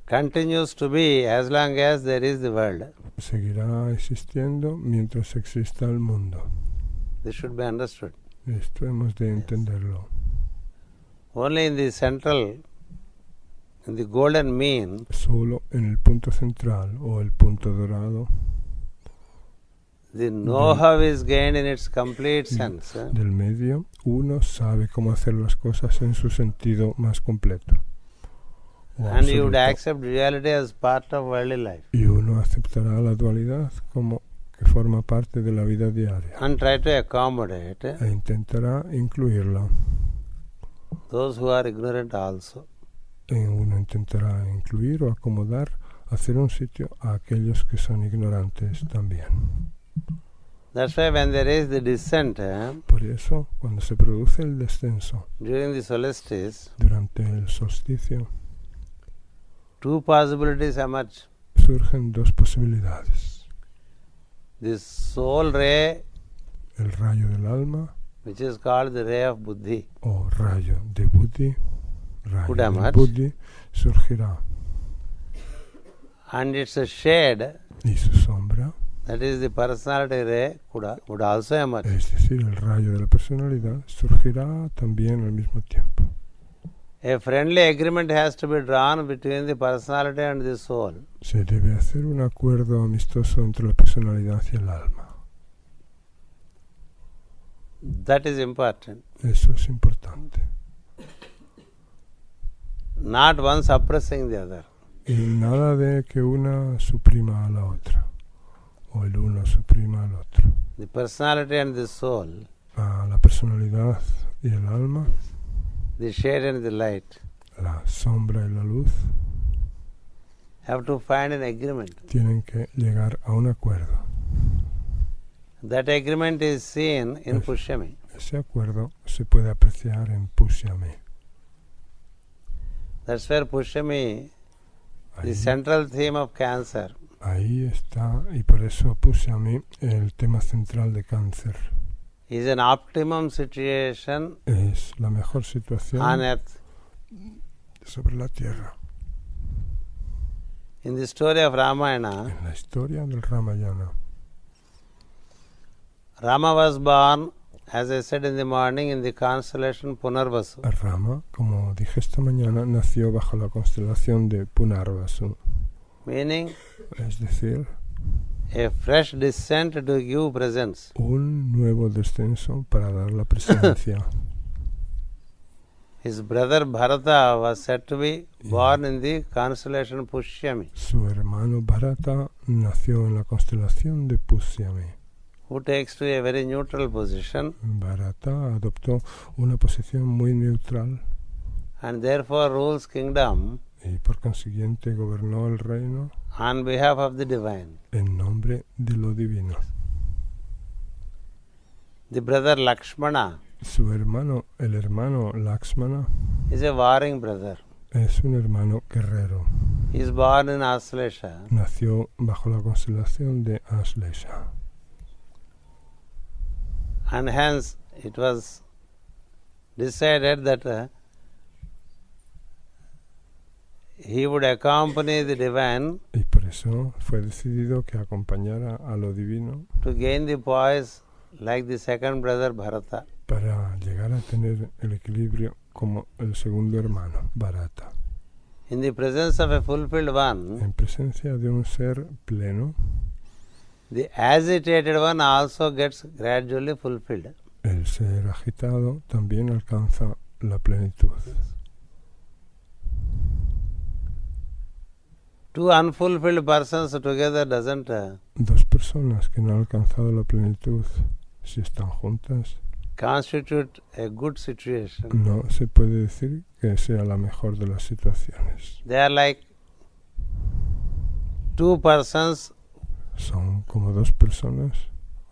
continues to be as long as there is the world. Seguirá existiendo mientras exista el mundo. This should be understood. Esto hemos de entenderlo. Only in the central, in the golden mean, solo en el punto central o el punto dorado, the know-how is gained in its complete sense. Del medio, uno sabe cómo hacer las cosas en su sentido más completo. And you would accept duality as part of worldly life. Y uno aceptará la dualidad como que forma parte de la vida diaria. And try to accommodate. E intentará incluirla. Those who are ignorant also. Uno intentará incluir o acomodar, hacer un sitio a aquellos que son ignorantes también. That's why when there is the descent, por eso, cuando se produce el descenso, during the solstice, durante el solsticio, two possibilities emerge. Surgen dos posibilidades. The soul ray, el rayo del alma, which is called the ray of buddhi, o rayo de buddhi, rayo del buddhi, surgirá. And it's a shade, y su sombra, that is the personality ray, would also emerge. Es decir, el rayo de la personalidad surgirá también al mismo tiempo. A friendly agreement has to be drawn between the personality and the soul. Se debe hacer un acuerdo amistoso entre la personalidad y el alma. That is important. Eso es importante. Not one suppressing the other. Y nada de que una suprima a la otra, o el uno suprima al otro. The personality and the soul. La personalidad y el alma. The shade and the light. La sombra y la luz. Have to find an agreement. Tienen que llegar a un acuerdo. That agreement is seen in Pushyami. Ese acuerdo se puede apreciar en Pushyami. That's where Pushyami, the central theme of Cancer, Ahí está, y por eso Pushyami, el tema central de Cáncer. is an optimum situation Es la mejor situación on earth. sobre la tierra. In the story of Ramayana, En la historia del Ramayana, Rama was born, as I said in the morning, in the constellation Punarvasu. Rama, como dije esta mañana, nació bajo la constelación de Punarvasu, Meaning, es decir, a fresh descent to give presence. un nuevo descenso para dar la presencia. His brother Bharata was said to be born in the constellation Pushyami. Su hermano Bharata nació en la constelación de Pushyami. Who takes to a very neutral position Bharata adoptó una posición muy neutral and therefore rules kingdom y por consiguiente gobernó el reino on behalf of the divine. en nombre de lo divino. The brother Lakshmana Su hermano, el hermano Lakshmana, is a warring brother. es un hermano guerrero. He is born in Aslesha Nació bajo la constelación de Aslesha. and hence it was decided that he would accompany the divine Y por eso fue decidido que acompañara a lo divino to gain the poise like the second brother Bharata. para llegar a tener el equilibrio como el segundo hermano, Bharata. In the presence of a fulfilled one, En presencia de un ser pleno, the agitated one also gets gradually fulfilled. el ser agitado también alcanza la plenitud. Two unfulfilled persons together doesn't Dos personas que no han alcanzado la plenitud, si están juntas, constitute a good situation. no se puede decir que sea la mejor de las situaciones. They are like two persons Son como dos personas,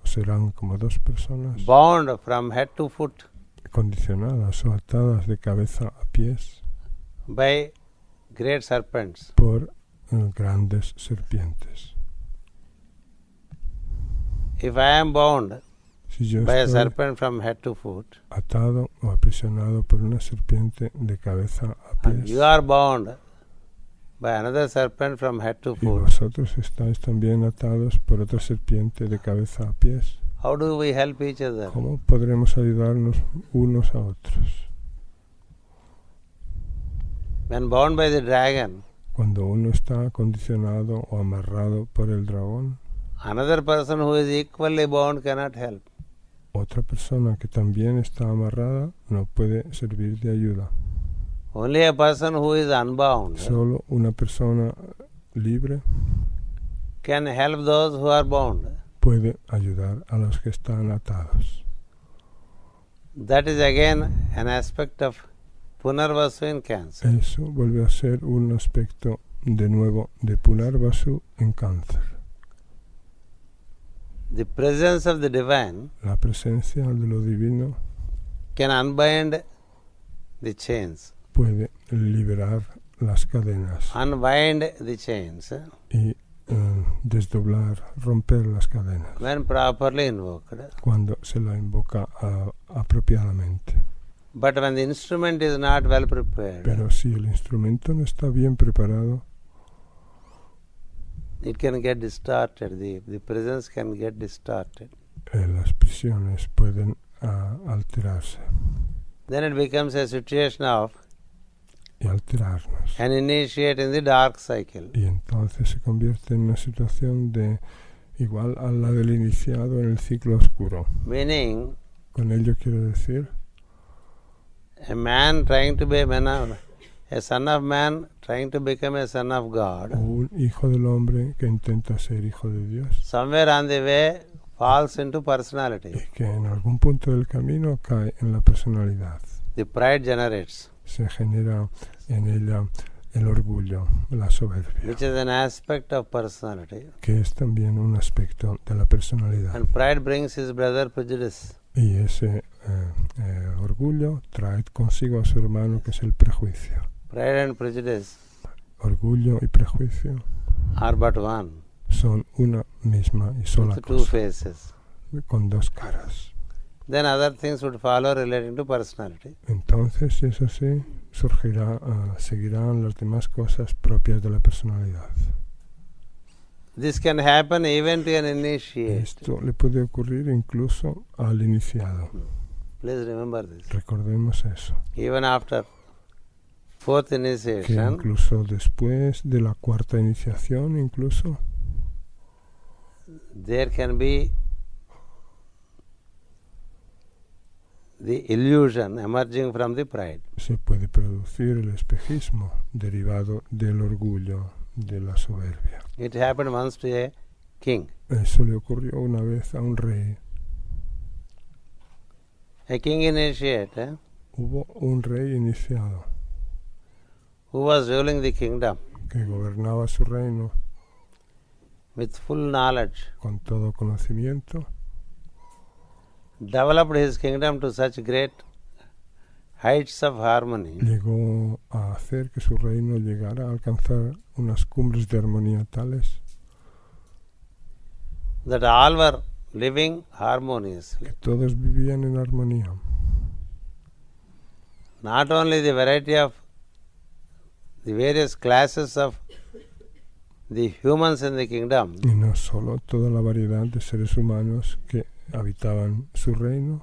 o serán como dos personas, bound from head to foot condicionadas o atadas de cabeza a pies by great serpents. por grandes serpientes. If I am bound Si yo by a estoy serpent from head to foot, atado o aprisionado por una serpiente de cabeza a and pies, you are bound by another serpent from head to y foot, vosotros estáis también atados por otra serpiente de cabeza a pies, how do we help each other? ¿cómo podremos ayudarnos unos a otros? When bound by the dragon, Cuando uno está condicionado o amarrado por el dragón, another person who is equally bound cannot help. otra persona que también está amarrada no puede servir de ayuda. Only a person who is unbound Solo una persona libre can help those who are bound. puede ayudar a los que están atados. That is again an aspect of Punarvasu in Cancer. Eso vuelve a ser un aspecto de nuevo de Punarvasu en Cáncer. The presence of the divine La presencia de lo divino can unbind the chains, puede liberar las cadenas unwind the chains y desdoblar, romper las cadenas when properly invoked. cuando se la invoca apropiadamente. But when the instrument is not well prepared, Pero si el instrumento no está bien preparado, it can get distorted. The presence can get distorted. las prisiones pueden alterarse Then it becomes a situation of y alterarnos. an initiate in the dark cycle. Y entonces se convierte en una situación de igual a la del iniciado en el ciclo oscuro. Meaning, Con ello quiero decir a man trying to be a son of man trying to become a son of God, un hijo del hombre que intenta ser hijo de Dios somewhere on the way falls into personality. y que en algún punto del camino cae en la personalidad. The pride generates. Se genera en ella el orgullo, la soberbia, which is an aspect of personality. que es también un aspecto de la personalidad. And pride brings his brother prejudice. Y ese orgullo trae consigo a su hermano, que es el prejuicio. Pride and prejudice Orgullo y prejuicio are but one, son una misma y sola with two cosa, faces. con dos caras. Then other things would follow relating to personality. Entonces, si es así, seguirán las demás cosas propias de la personalidad. This can happen even to an initiate. Esto le puede ocurrir incluso al iniciado. Please remember this. Recordemos eso. Even after fourth Que initiation, incluso después de la cuarta iniciación, incluso there can be the illusion emerging from the pride. se puede producir el espejismo derivado del orgullo, de la soberbia. It happened once to a king. Eso le ocurrió una vez a un rey. A king initiate Hubo un rey iniciado who was ruling the kingdom que gobernaba su reino with full knowledge, con todo conocimiento, developed his kingdom to such great heights of harmony llegó a hacer que su reino llegara a alcanzar unas cumbres de armonía tales that all were living harmoniously. que todos vivían en armonía. Not only the variety of the various classes of the humans in the kingdom, Y no solo toda la variedad de seres humanos que habitaban su reino,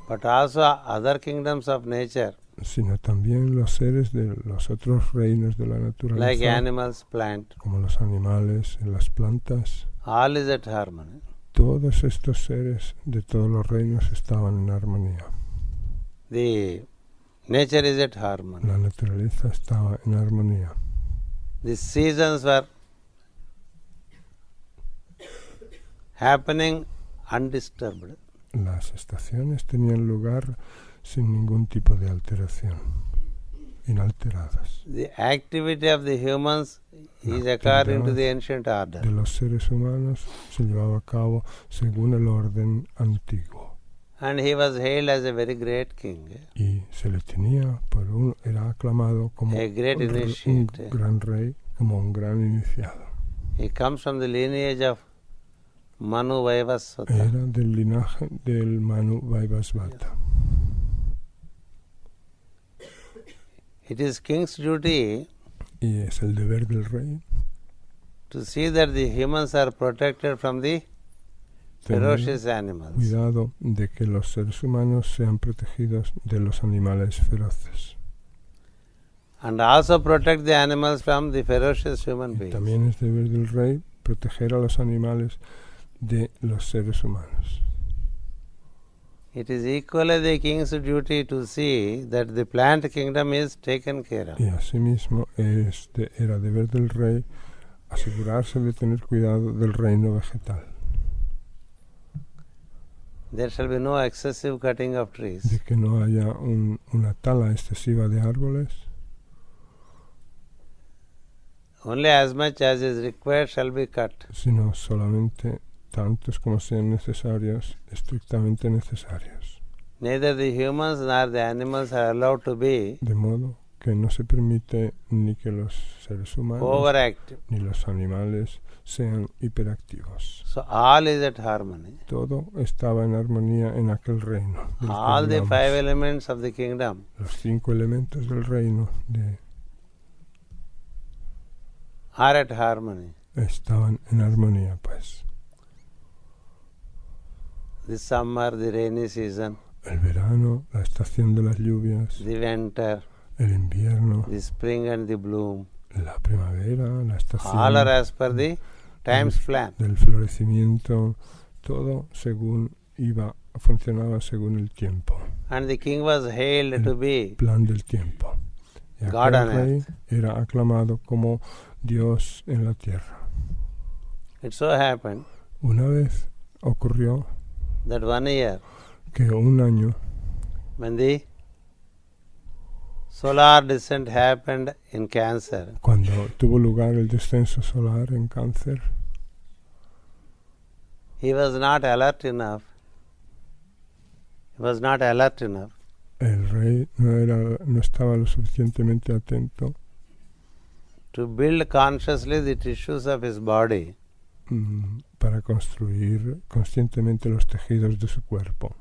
but also other kingdoms of nature, sino también los seres de los otros reinos de la like naturaleza, animals, plant, como los animales, las plantas. all is at harmony. Todos estos seres de todos los reinos estaban en armonía. The nature is at harmony. La naturaleza estaba en armonía. The seasons were happening undisturbed. Las estaciones tenían lugar sin ningún tipo de alteración, inalteradas. The activity of the humans is according to the ancient order. De los seres humanos se llevaba a cabo según el orden antiguo. And he was hailed as a very great king. Y se le tenía era aclamado como A great un initiate. gran rey, como un gran iniciado. He comes from the lineage of Manu Vaivasvata. Era del linaje del Manu Vaivasvata. It is king's duty Y es el deber del rey to see that the humans are protected from the tener ferocious animals. cuidado de que los seres humanos sean protegidos de los animales feroces. And also protect the animals from the ferocious human Y beings. también es deber del rey proteger a los animales de los seres humanos. It is equally the king's duty to see that the plant kingdom is taken care of. Y asimismo era deber del rey asegurarse de tener cuidado del reino vegetal, There shall be no excessive cutting of de trees. que no haya una tala excesiva de árboles. Only as much as is required shall be cut. Sino solamente tantos como sean necesarios, estrictamente necesarios. Neither the humans nor the animals are allowed to be De modo que no se permite ni que los seres humanos overactive. ni los animales sean hiperactivos. So all is at harmony. Todo estaba en armonía en aquel reino. del que All the hablamos. 5 elements of the kingdom Los 5 elementos del reino are at harmony. estaban en armonía, pues. The summer, the rainy season, El verano, la estación de las lluvias, the winter, el invierno, the spring and the bloom, la primavera, la estación all are as per the time's plan. del florecimiento, todo funcionaba según el tiempo, And the king was hailed to be plan del tiempo. Y God aquel on rey era aclamado como Dios en la tierra. It so happened Una vez ocurrió that 1 year, que un año, when the solar descent happened in Cancer, Cuando tuvo lugar el descenso solar en Cáncer, he was not alert enough. He was not alert enough el rey no estaba lo suficientemente atento to build consciously the tissues of his body para construir conscientemente los tejidos de su cuerpo.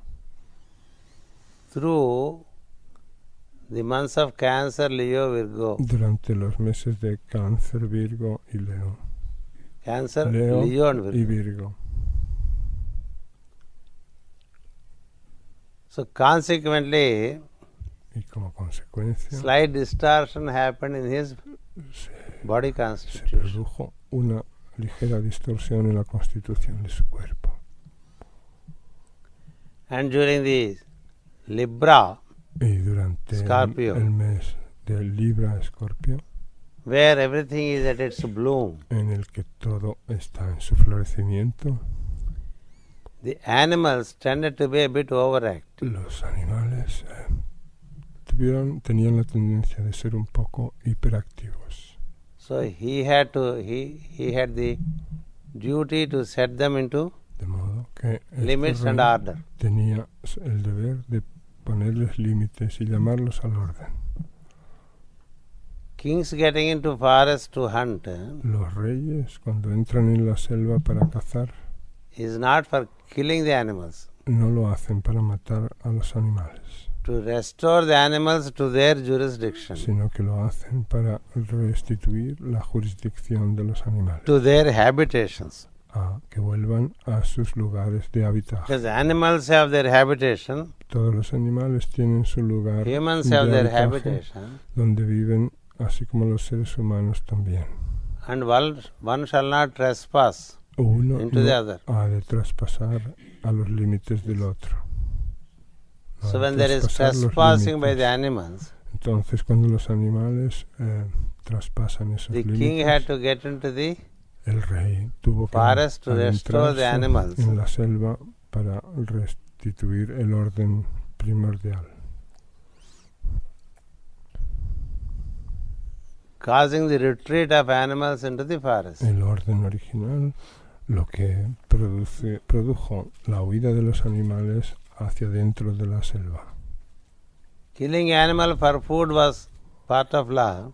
through the months of Cancer, Leo, Virgo. Durante los meses de Cáncer, Virgo y Leo. Cancer, Leo Leo and Virgo. y Virgo. So consequently, Y como consecuencia slight distortion happened in his body se constitution. produjo una ligera distorsión en la constitución de su cuerpo. And during the Libra, Y durante Scorpio, el mes de Libra, Escorpio, where everything is at its bloom, en el que todo está en su florecimiento, the animals tended to be a bit overactive. los animales tenían la tendencia de ser un poco hiperactivos. So he had the duty to set them into De modo que limits and rey order. tenía el deber de ponerles límites y llamarlos al orden. Kings getting into forest to hunt Los reyes, cuando entran en la selva para cazar, is not for killing the animals, no lo hacen para matar a los animales, to restore the animals to their jurisdiction, sino que lo hacen para restituir la jurisdicción de los animales, to their habitations. a que vuelvan a sus lugares de habitaje. Because animals have their habitation, Todos los animales tienen su lugar humans de have their habitaje, habitation, donde viven, así como los seres humanos también. and one shall not trespass Uno into the no other. ha de traspasar a los límites del otro. No So ha de when there is traspasar los trespassing by the límites. animals, Entonces, cuando los animales traspasan esos the king had límites, to get into the el rey tuvo que forest to restore the adentrarse animals. en la selva para restituir el orden primordial, causing the retreat of animals into the forest. el orden original, lo que produjo la huida de los animales hacia dentro de la selva. Killing animal for food was part of law.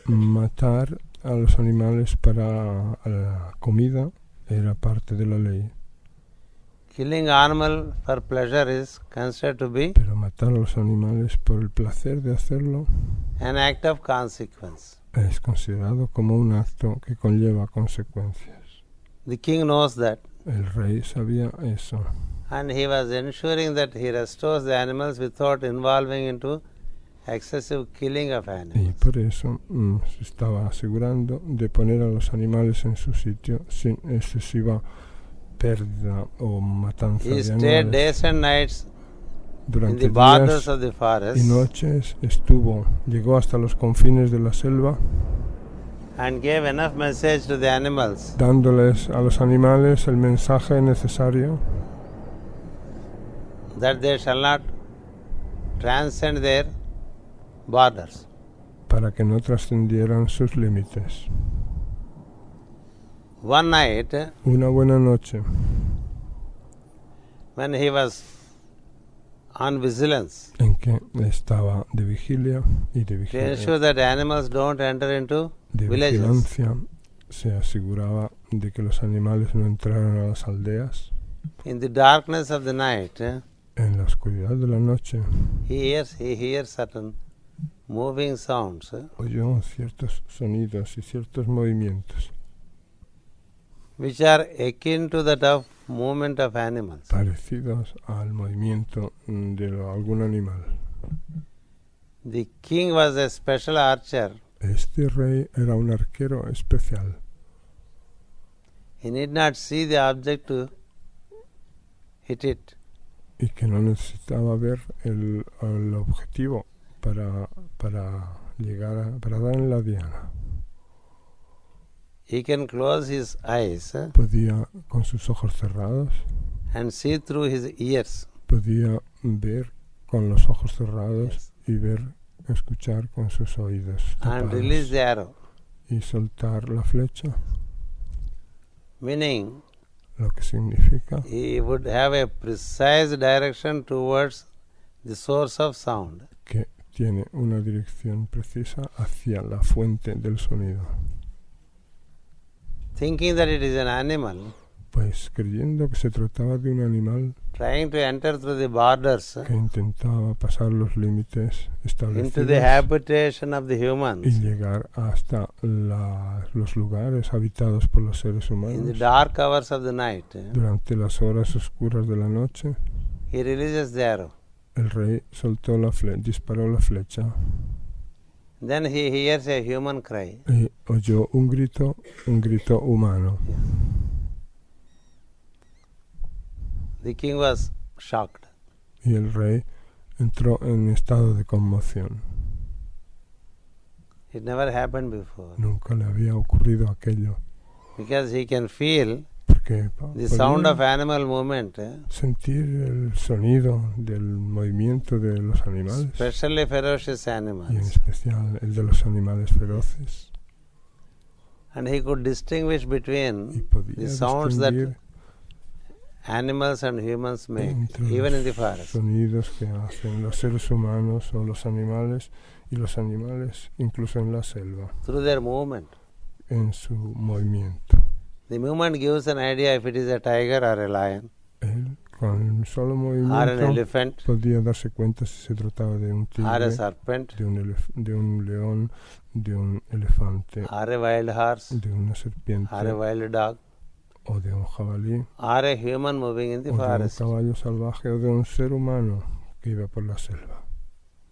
Matar a los animales para la comida era parte de la ley, Killing animal for pleasure is considered to be pero matar a los animales por el placer de hacerlo an act of consequence. es considerado como un acto que conlleva consecuencias. The king knows that, El rey sabía eso and he was ensuring that he restores the animals without involving into excessive killing of y animals. por eso se estaba asegurando de poner a los animales en su sitio sin excesiva pérdida o matanza He de stayed animales. days and nights in Durante the borders días of the y forest noches llegó hasta los confines de la selva, and gave enough message to the animals dándoles a los animales el mensaje necesario that they shall not transcend their borders. para que no trascendieran sus límites. One night, Una buena noche, when he was on vigilance, en que estaba de vigilia y de to ensure vigilancia, that animals don't enter into villages, se aseguraba de que los animales no entraran a las aldeas. in the darkness of the night, En la oscuridad de la noche he hears certain moving sounds, oyó ciertos sonidos y ciertos movimientos which are akin to that of movement of animals. parecidos al movimiento de algún animal. The king was a special archer. Este rey era un arquero especial. He need not see the object to hit it. Y que no necesitaba ver el objetivo para dar en la diana. He can close his eyes Podía, con sus ojos cerrados, and see through his ears. podía ver con los ojos cerrados y ver escuchar con sus oídos and tapados release the arrow. y soltar la flecha, Meaning, lo que significa he would have a precise direction towards the source of sound. que tiene una dirección precisa hacia la fuente del sonido. Thinking that it is an animal, Pues creyendo que se trataba de un animal trying to enter through the borders que intentaba pasar los límites into the establecidos habitation of the y humans, llegar hasta los lugares habitados por los seres in the humanos dark hours of the night, durante las horas oscuras de la noche, he releases the arrow. el rey soltó disparó la flecha Then he hears a human cry. y oyó un grito humano. The king was shocked. Y el rey entró en estado de conmoción. It never happened before. Nunca le había ocurrido aquello, Because he can feel porque the sound podía of animal movement, sentir el sonido del movimiento de los animales, especially ferocious y en animals. especial el de los animales feroces. And he could distinguish Y between podía the sounds that distinguir animals and humans make, entre even in the los forest. sonidos que hacen los seres humanos o los animales, y los animales incluso en la selva, Through their movement. en su movimiento. The movement gives an idea if it is a tiger or a lion Él, con un solo or an movimiento, elephant podía darse cuenta si se trataba de un or a tigre, serpent de un león, de un elefante, or a wild horse de una serpiente, or a wild dog o de un jabalí, or a human moving in the o de un forest. caballo salvaje, o de un ser humano que iba por la selva.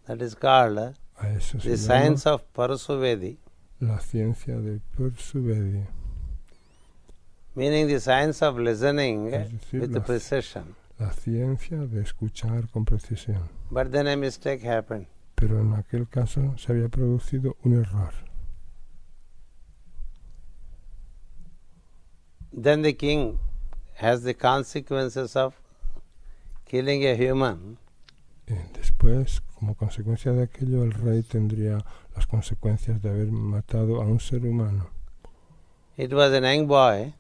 That is called A eso se the llama science of Parasuvedi, la ciencia de Persuvedi, meaning the science of listening es decir, with precision. la ciencia de escuchar con precisión. But then a mistake happened. Pero en aquel caso se había producido un error. Then the king has the consequences of killing a human. Después, como consecuencia de aquello, el rey tendría las consecuencias de haber matado a un ser humano. It was a young boy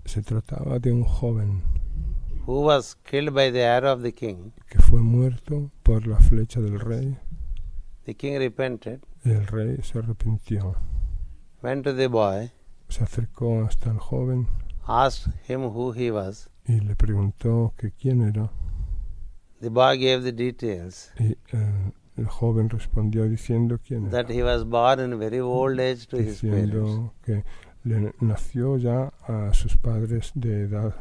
Se trataba de un joven who was killed by the arrow of the king. que fue muerto por la flecha del rey. The king repented, Y el rey se arrepintió. went to the boy, Se acercó hasta el joven asked him who he was. y le preguntó que quién era. The boy gave the details, Y el joven respondió diciendo quién era. that he was born in very old age to his parents, Diciendo que le nació ya a sus padres de edad,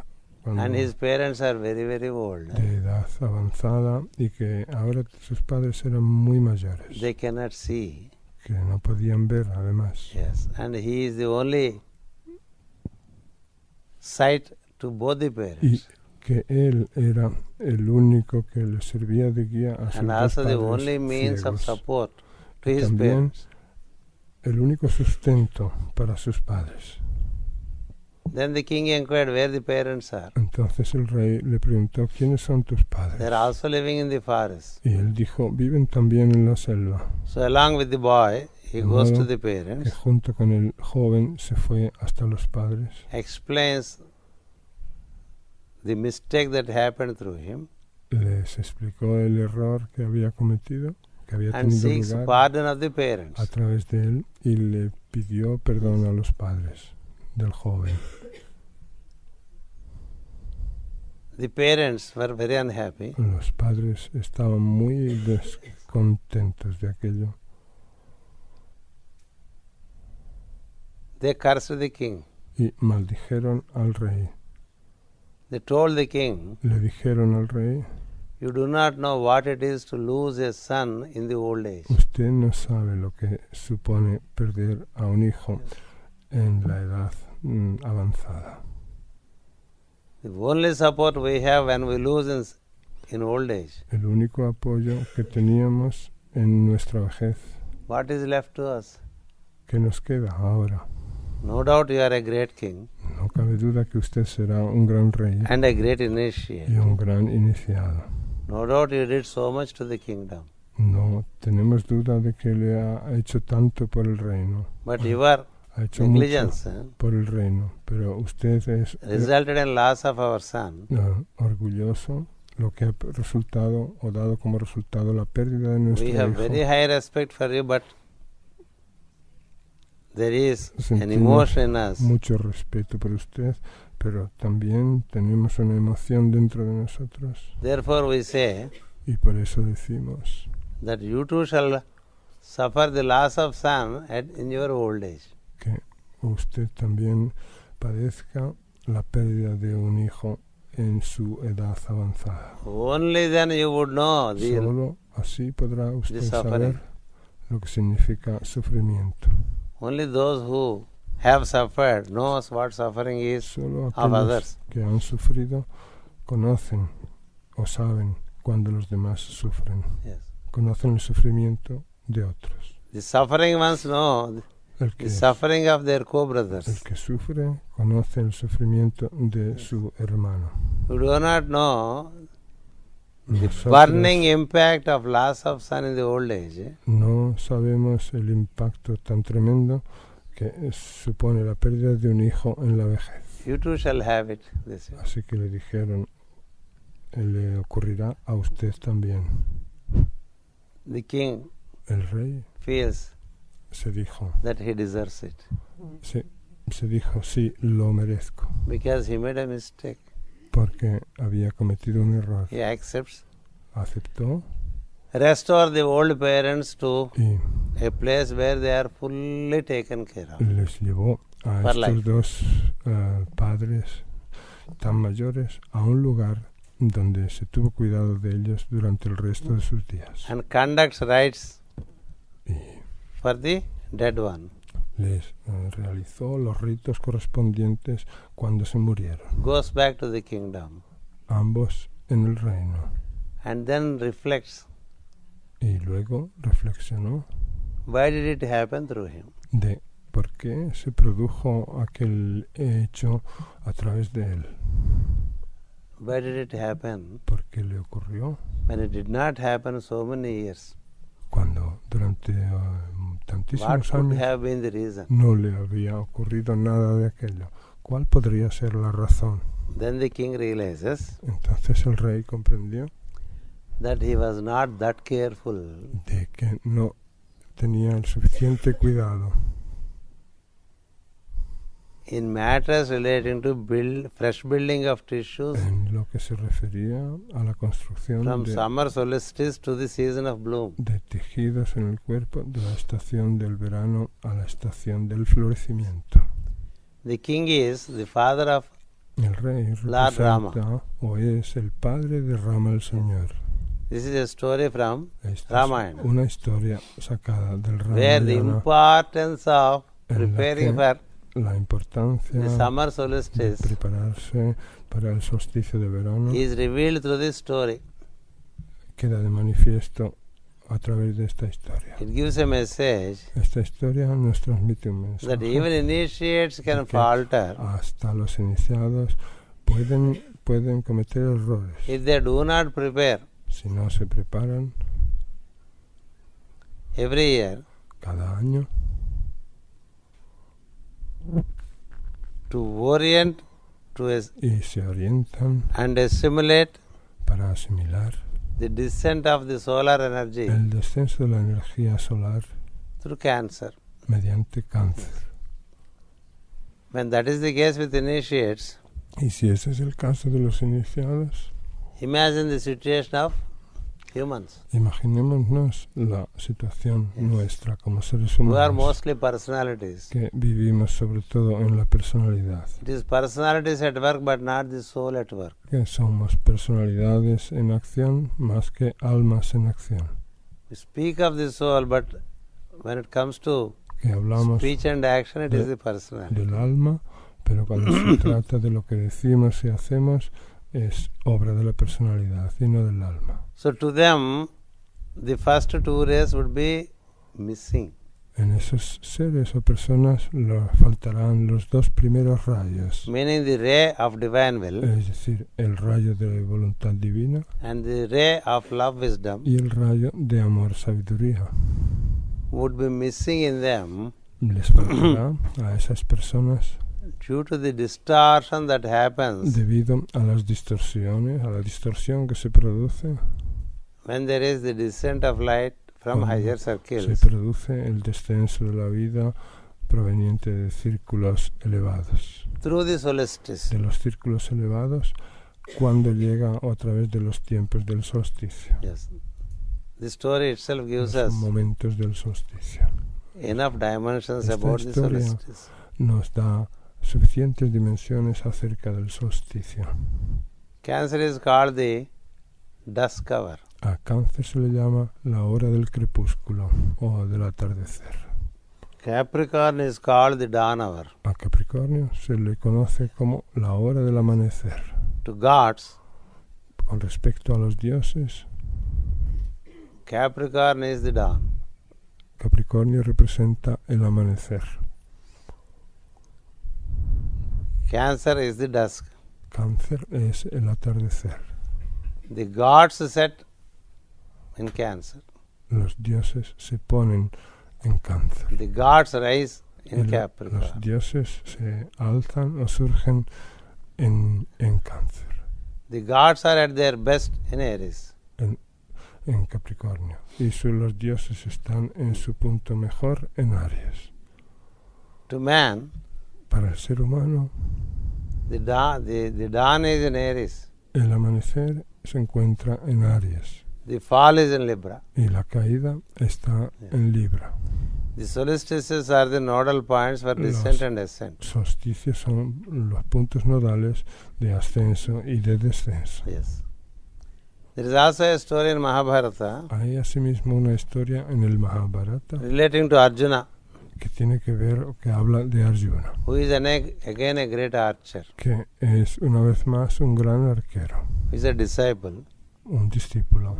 and his parents are very, very old. de edad avanzada, y que ahora sus padres eran muy mayores, They cannot see. que no podían ver además. Yes, and he is the only sight to both the Y parents, que él era el único que le servía de guía a sus and dos also the padres only means of ciegos. support to Y his también parents. el único sustento para sus padres. Then the king inquired where the parents are. Entonces el rey le preguntó, ¿quiénes son tus padres? They are also living in the forest. Y él dijo, viven también en la selva. So along with the boy, he De goes to modo the que parents, junto con el joven se fue hasta los padres, explains the mistake that happened through him, les explicó el error que había cometido, que había and tenido seeks lugar pardon of the a parents. través de él, y le pidió perdón a los padres del joven. The parents were very unhappy. Los padres estaban muy descontentos de aquello. They cursed the king. Y maldijeron al rey. They told the king, Le dijeron al rey, you do not know what it is to lose a son in the old age. usted no sabe lo que supone perder a un hijo en la edad avanzada. The only support we have when we lose in old age, El único apoyo que teníamos en nuestra vejez, what is left to us? ¿qué nos queda ahora? No doubt you are a great king No cabe duda que usted será un gran rey and a great y initiate. un gran iniciado. No doubt you did so much to the kingdom. No tenemos duda de que le ha hecho tanto por el reino. But your Ha hecho mucho negligence por el reino, pero usted es resulted in loss of our son. orgulloso, lo que ha resultado o dado como resultado la pérdida de nuestro We have hijo. very high respect for you, but there is an Sentimos emotion in us. mucho respeto por usted, pero también tenemos una emoción dentro de nosotros. Therefore we say Y por eso decimos that you too shall suffer the loss of son in your old age. que usted también padezca la pérdida de un hijo en su edad avanzada. Only then you would know Solo así podrá usted suffering. saber lo que significa sufrimiento. only those who have suffered knows what suffering is Solo of aquellos others. que han sufrido conocen o saben cuando los demás sufren. Yes. Conocen el sufrimiento de otros. The suffering ones know El the que, suffering of their el co-brothers. que sufre conoce el sufrimiento de su hermano. You do not know the Nosotros burning impact of loss of son in the old age. no sabemos el impacto tan tremendo que supone la pérdida de un hijo en la vejez. You too shall have it. This way. Así que le dijeron, le ocurrirá a usted también. The king El rey feels se dijo, that he deserves it se dijo, sí, lo merezco, because he made a mistake. porque había cometido un error. He accepts. Aceptó Restore the old parents to y a place where they are fully taken care of. les llevó a For estos life. dos padres tan mayores a un lugar donde se tuvo cuidado de ellos durante el resto de sus días. And conducts rites Y for the dead one. les realizó los ritos correspondientes cuando se murieron, Goes back to the kingdom ambos en el reino. and then reflects Y luego reflexionó why did it happen through him. de por qué se produjo aquel hecho a través de él. Why did it happen ¿Por qué le ocurrió when it did not happen so many years? cuando durante What tantísimos could años have been the reason? no le había ocurrido nada de aquello? ¿Cuál podría ser la razón? Then the king realizes Entonces el rey comprendió that he was not that careful de que no tenía el suficiente cuidado in matters relating to fresh building of tissues en lo que se refería a la construcción from de summer solstice to the season of bloom. tejidos en el cuerpo de la estación del verano a la estación del florecimiento. The king is the father of El rey Lord Rama. representa o es el padre de Rama el Señor. This is a story from Esta Ramayana, es una historia sacada del where the Ramayana importance of en la preparing que for la importancia the summer de solstice prepararse para el solsticio de verano is revealed through this story. queda de manifiesto a través de esta historia. It gives a message Esta historia nos transmite un that mensaje even initiates can que falter hasta los iniciados pueden cometer errores. if they do not prepare. Si no se preparan Every year cada año to orient to y se orientan and assimilate para asimilar the descent of the solar energy el descenso de la energía solar through cancer. mediante cáncer. When that is the case with initiates, Y si ese es el caso de los iniciados, imagine the situation of humans imaginémonos la situación nuestra como seres who are humanos mostly personalities. que vivimos sobre todo en la personalidad, It is personalities at work but not the soul at work. que somos personalidades en acción más que almas en acción, We speak of the soul, but when it comes to que hablamos speech and action, it is the personality. del alma, pero cuando se trata de lo que decimos y hacemos es obra de la personalidad y no del alma. So to them, the first 2 rays would be missing. En esos seres o personas faltarán los dos primeros rayos, meaning the ray of divine will es decir, el rayo de voluntad divina and the ray of love wisdom y el rayo de amor sabiduría. would be missing in them Les faltará a esas personas due to the distortion that happens debido a las distorsiones, a la distorsión que se produce when there is the descent of light from higher se circles. produce el descenso de la vida proveniente de círculos elevados. Through the solstice. De los círculos elevados cuando llega a través de los tiempos del solsticio. Yes. The story itself gives Los us momentos del solsticio. enough dimensions Esta about the historia solstice. nos da suficientes dimensiones acerca del solsticio. Cancer is called the dusk hour. A Cáncer se le llama la hora del crepúsculo o del atardecer. Capricorn is called the dawn hour. A Capricornio se le conoce como la hora del amanecer. To gods, Con respecto a los dioses, Capricorn is the dawn. Capricornio representa el amanecer. Cancer is the dusk. Cáncer es el atardecer. The gods set in Cancer. Los dioses se ponen en Cáncer. The gods rise in Los Capricorn. dioses se alzan o surgen en Cáncer, The gods are at their best in Aries. en Capricornio. Y los dioses están en su punto mejor en Aries. To man, Para el ser humano, the dawn is in Aries. el amanecer se encuentra en Aries The fall is in Libra. y la caída está en Libra. The solstices are the nodal points for descent and ascent. Solsticios son los puntos nodales de ascenso y de descenso. Yes. There is also a story in Mahabharata Hay asimismo una historia en el Mahabharata relating to Arjuna, que tiene que ver o que habla de Arjuna, who is again a great archer. que es una vez más un gran arquero, He is a disciple, un discípulo,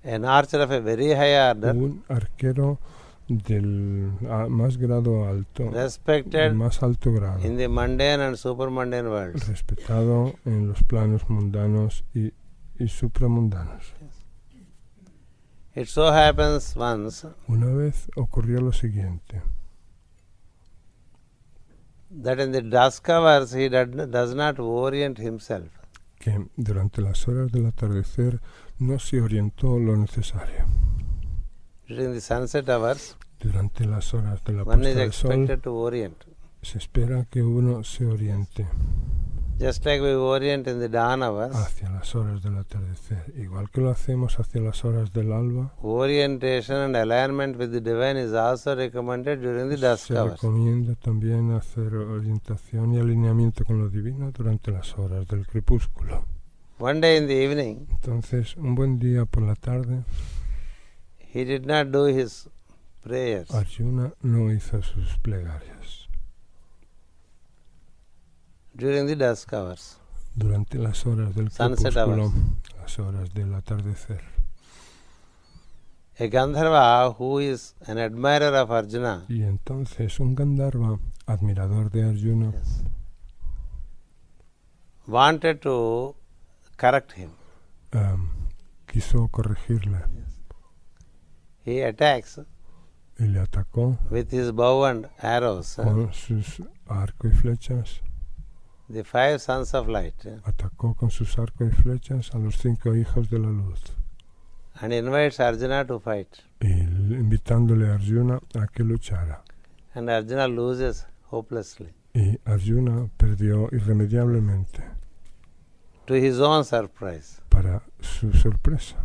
an archer of a very high order, un arquero del más grado alto, del respected más alto grado, in the mundane and supermundane worlds. respetado en los planos mundanos y supramundanos. It so happens once Una vez ocurrió lo siguiente, that in the dusk hours he does not orient himself. que durante las horas del atardecer no se orientó lo necesario. During the sunset hours, Durante las horas de la one puesta is del sol expected to orient. se espera que uno se oriente Just like we orient in the dawn hours, hacia las horas del atardecer, igual que lo hacemos hacia las horas del alba. orientation and alignment with the divine is also recommended during the dusk Se hours. recomienda también hacer orientación y alineamiento con lo divino durante las horas del crepúsculo. One day in the evening, Entonces, un buen día por la tarde, he did not do his prayers. Arjuna no hizo sus plegarias. During the dusk hours, Durante las horas del Sunset crepúsculo, hours. las horas del atardecer. a Gandharva who is an admirer of Arjuna Y entonces un Gandharva, admirador de Arjuna, wanted to correct him. quiso corregirle He attacks y le atacó with his bow and arrows con sus arcos y flechas. the 5 sons of light Atacó con sus arcos y flechas a los 5 hijos de la luz, and invites Arjuna to fight. y invitándole a Arjuna a que luchara. And Arjuna loses hopelessly. Y Arjuna perdió irremediablemente, To his own surprise. para su sorpresa.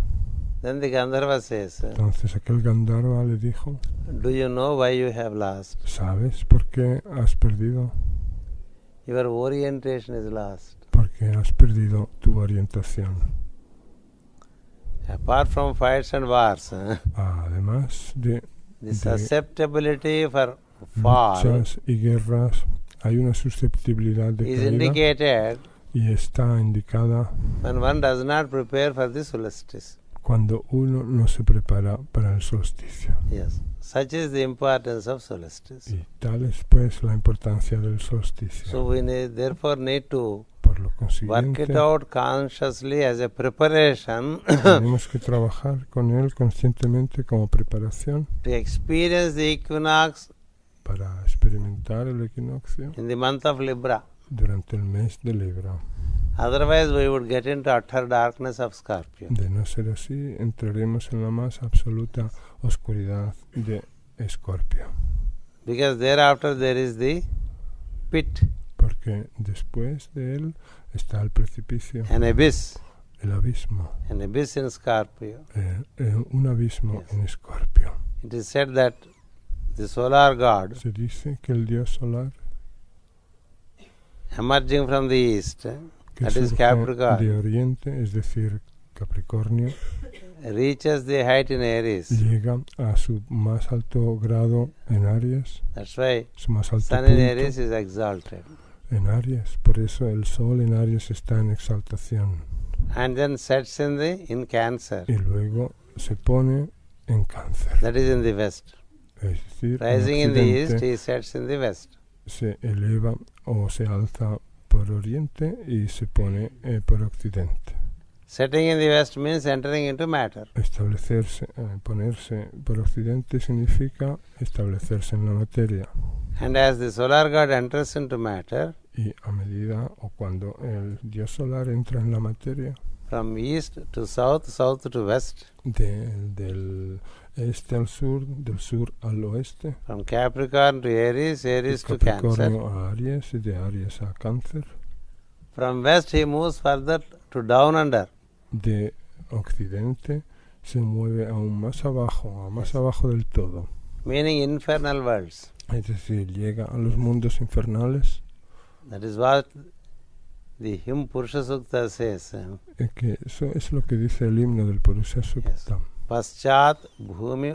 Then the Gandharva says, Entonces aquel Gandharva le dijo, do you know why you have lost? ¿sabes por qué has perdido? Your orientation is lost. Porque has perdido tu orientación. Apart from fights and wars, Además de the susceptibility for fall luchas y guerras, hay una susceptibilidad de is caída indicated y está indicada when one does not prepare for the solstice. cuando uno no se prepara para el solsticio. Yes. Such is the importance of solstice. Y tal es pues la importancia del solsticio. So we therefore need to Por lo work consiguiente, it out consciously as a preparation tenemos que trabajar con él conscientemente como preparación to experience the equinox para experimentar el equinoccio in the month of Libra. durante el mes de Libra. Otherwise we would get into utter darkness of Scorpio. De no ser así, entraremos en la más absoluta oscuridad de Escorpio. Because thereafter there is the pit, Porque después de él está el precipicio, an abyss in Scorpio. Un abismo Yes. en Escorpio. It is said that the solar god Se dice que el dios solar emerging from the east, que that is surge Capricorn, de oriente, es decir, Capricornio, reaches the height in Aries. llega a su más alto grado en Aries, That's why su más alto sun in punto Aries is exalted. en Aries. Por eso el sol en Aries está en exaltación And then sets in Cancer, y luego se pone en Cáncer. that is in the west. Es decir, en Rising in the east, Occidente he sets in the west. se eleva o se alza por oriente y se pone por occidente. Setting in the west means entering into matter. Establecerse, ponerse por occidente significa establecerse en la materia. And as the solar god enters into matter, Y a medida o cuando el dios solar entra en la materia, from east to south, south to west, del este al sur, del sur al oeste, from Capricorn to Aries, de Aries to Cancer. Capricornio a Aries y de Aries a Cáncer, From west he moves further to down under. de occidente se mueve aún más abajo del todo. Meaning infernal worlds. Es decir, llega a los mundos infernales, That is what the hymn Purusha Sukta says. que eso es lo que dice el himno del Purusha Sukta. Paschat bhumi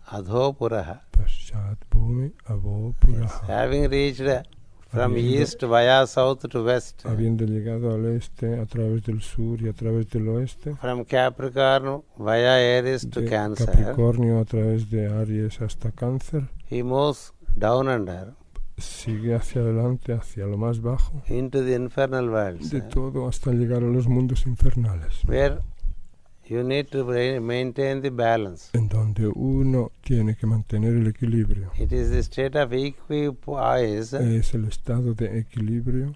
adho puraha. Paschat bhumi avo puraha. Having reached from east via south to west. Habiendo llegado al este a través del sur y a través del oeste, From Capricorn via Aries to de Cancer. Capricornio a través de Aries hasta Cáncer, He moves down under sigue hacia adelante, hacia lo más bajo, into the infernal worlds. de todo hasta llegar a los mundos infernales, Where you need to maintain the balance. en donde uno tiene que mantener el equilibrio. It is the state of equipoise Es el estado de equilibrio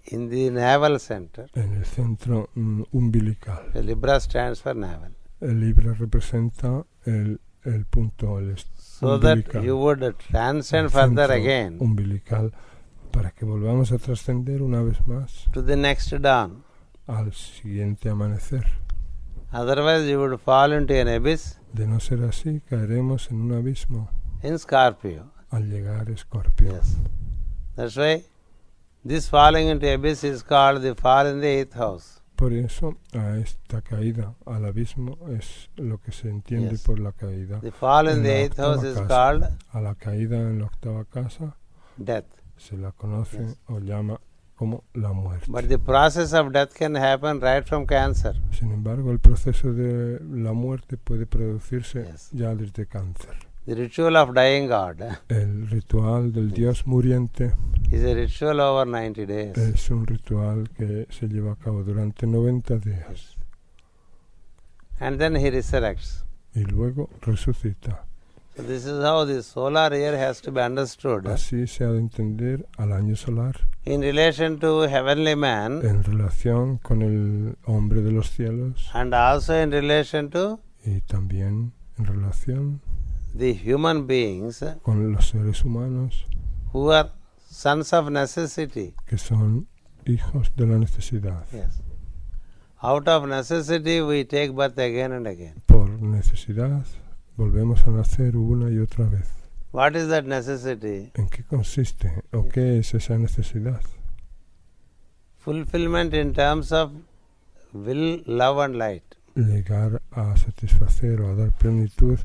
in the navel center. en el centro umbilical. The Libra stands for navel. El Libra representa el punto, So that umbilical, you would transcend el further centro again umbilical, para que volvamos a trascender una vez más to the next dawn. al siguiente amanecer. Otherwise you would fall into an abyss De no ser así, caeremos en un abismo in Scorpio. al llegar a Escorpio. Yes. That's why this falling into abyss is called the fall in the 8th house. Por eso, a esta caída al abismo es lo que se entiende Yes. por la caída. The fall in En the la 8th house octava is casa. called A la caída en la octava casa death. se la conoce Yes. o llama como la muerte. But the process of death can happen right from Cancer. Sin embargo, el proceso de la muerte puede producirse Yes. ya desde Cáncer. The ritual of dying God El ritual del dios muriente is a ritual over 90 days. es un ritual que se lleva a cabo durante 90 días And then he resurrects. y luego resucita. So this is how the solar year has to be understood Así se ha de entender al año solar in relation to heavenly man en relación con el hombre de los cielos and also in relation to y también en relación the human beings con los seres humanos who are sons of necessity. que son hijos de la necesidad. Yes. Out of necessity we take birth again and again. Por necesidad volvemos a nacer una y otra vez. What is that necessity? ¿En qué consiste o qué es esa necesidad? Fulfillment in terms of will, love and light. Llegar a satisfacer o a dar plenitud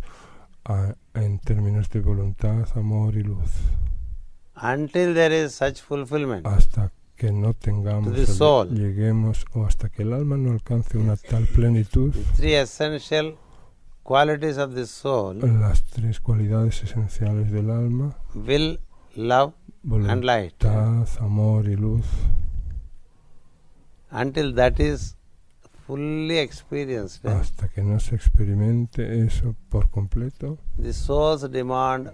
en términos de voluntad, amor y luz. Until there is such fulfillment, Hasta que no tengamos, to the soul. lleguemos, o hasta que el alma no alcance una tal plenitud, The three essential qualities of the soul, las tres cualidades esenciales del alma, will, love and light. voluntad, amor y luz, Until that is fully experienced, hasta que no se experimente eso por completo, the souls demand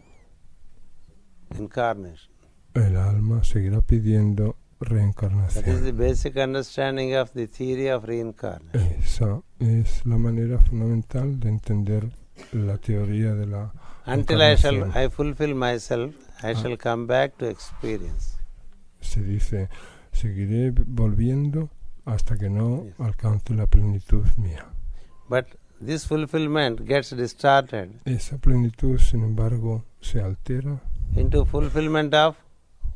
incarnation. el alma seguirá pidiendo That is reencarnación. the basic understanding of the theory of reincarnation. Esa es la manera fundamental de entender la teoría de la Until encarnación. I fulfill myself, I shall come back to experience. Se dice, seguiré volviendo hasta que no alcance la plenitud mía. But this fulfillment gets distorted Esa plenitud, sin embargo, se altera into fulfillment of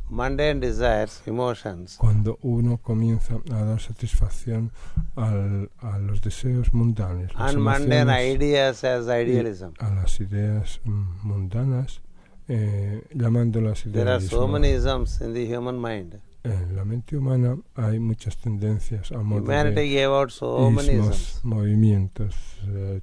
mundane desires, emotions, cuando uno comienza a dar satisfacción a los deseos mundanos, las and mundane emociones, ideas as idealism. a las ideas mundanas, llamándolas There are so idealismo. many isms in the human mind. En la mente humana hay muchas tendencias a modo Humanity de gave out so many ismos, isms. movimientos,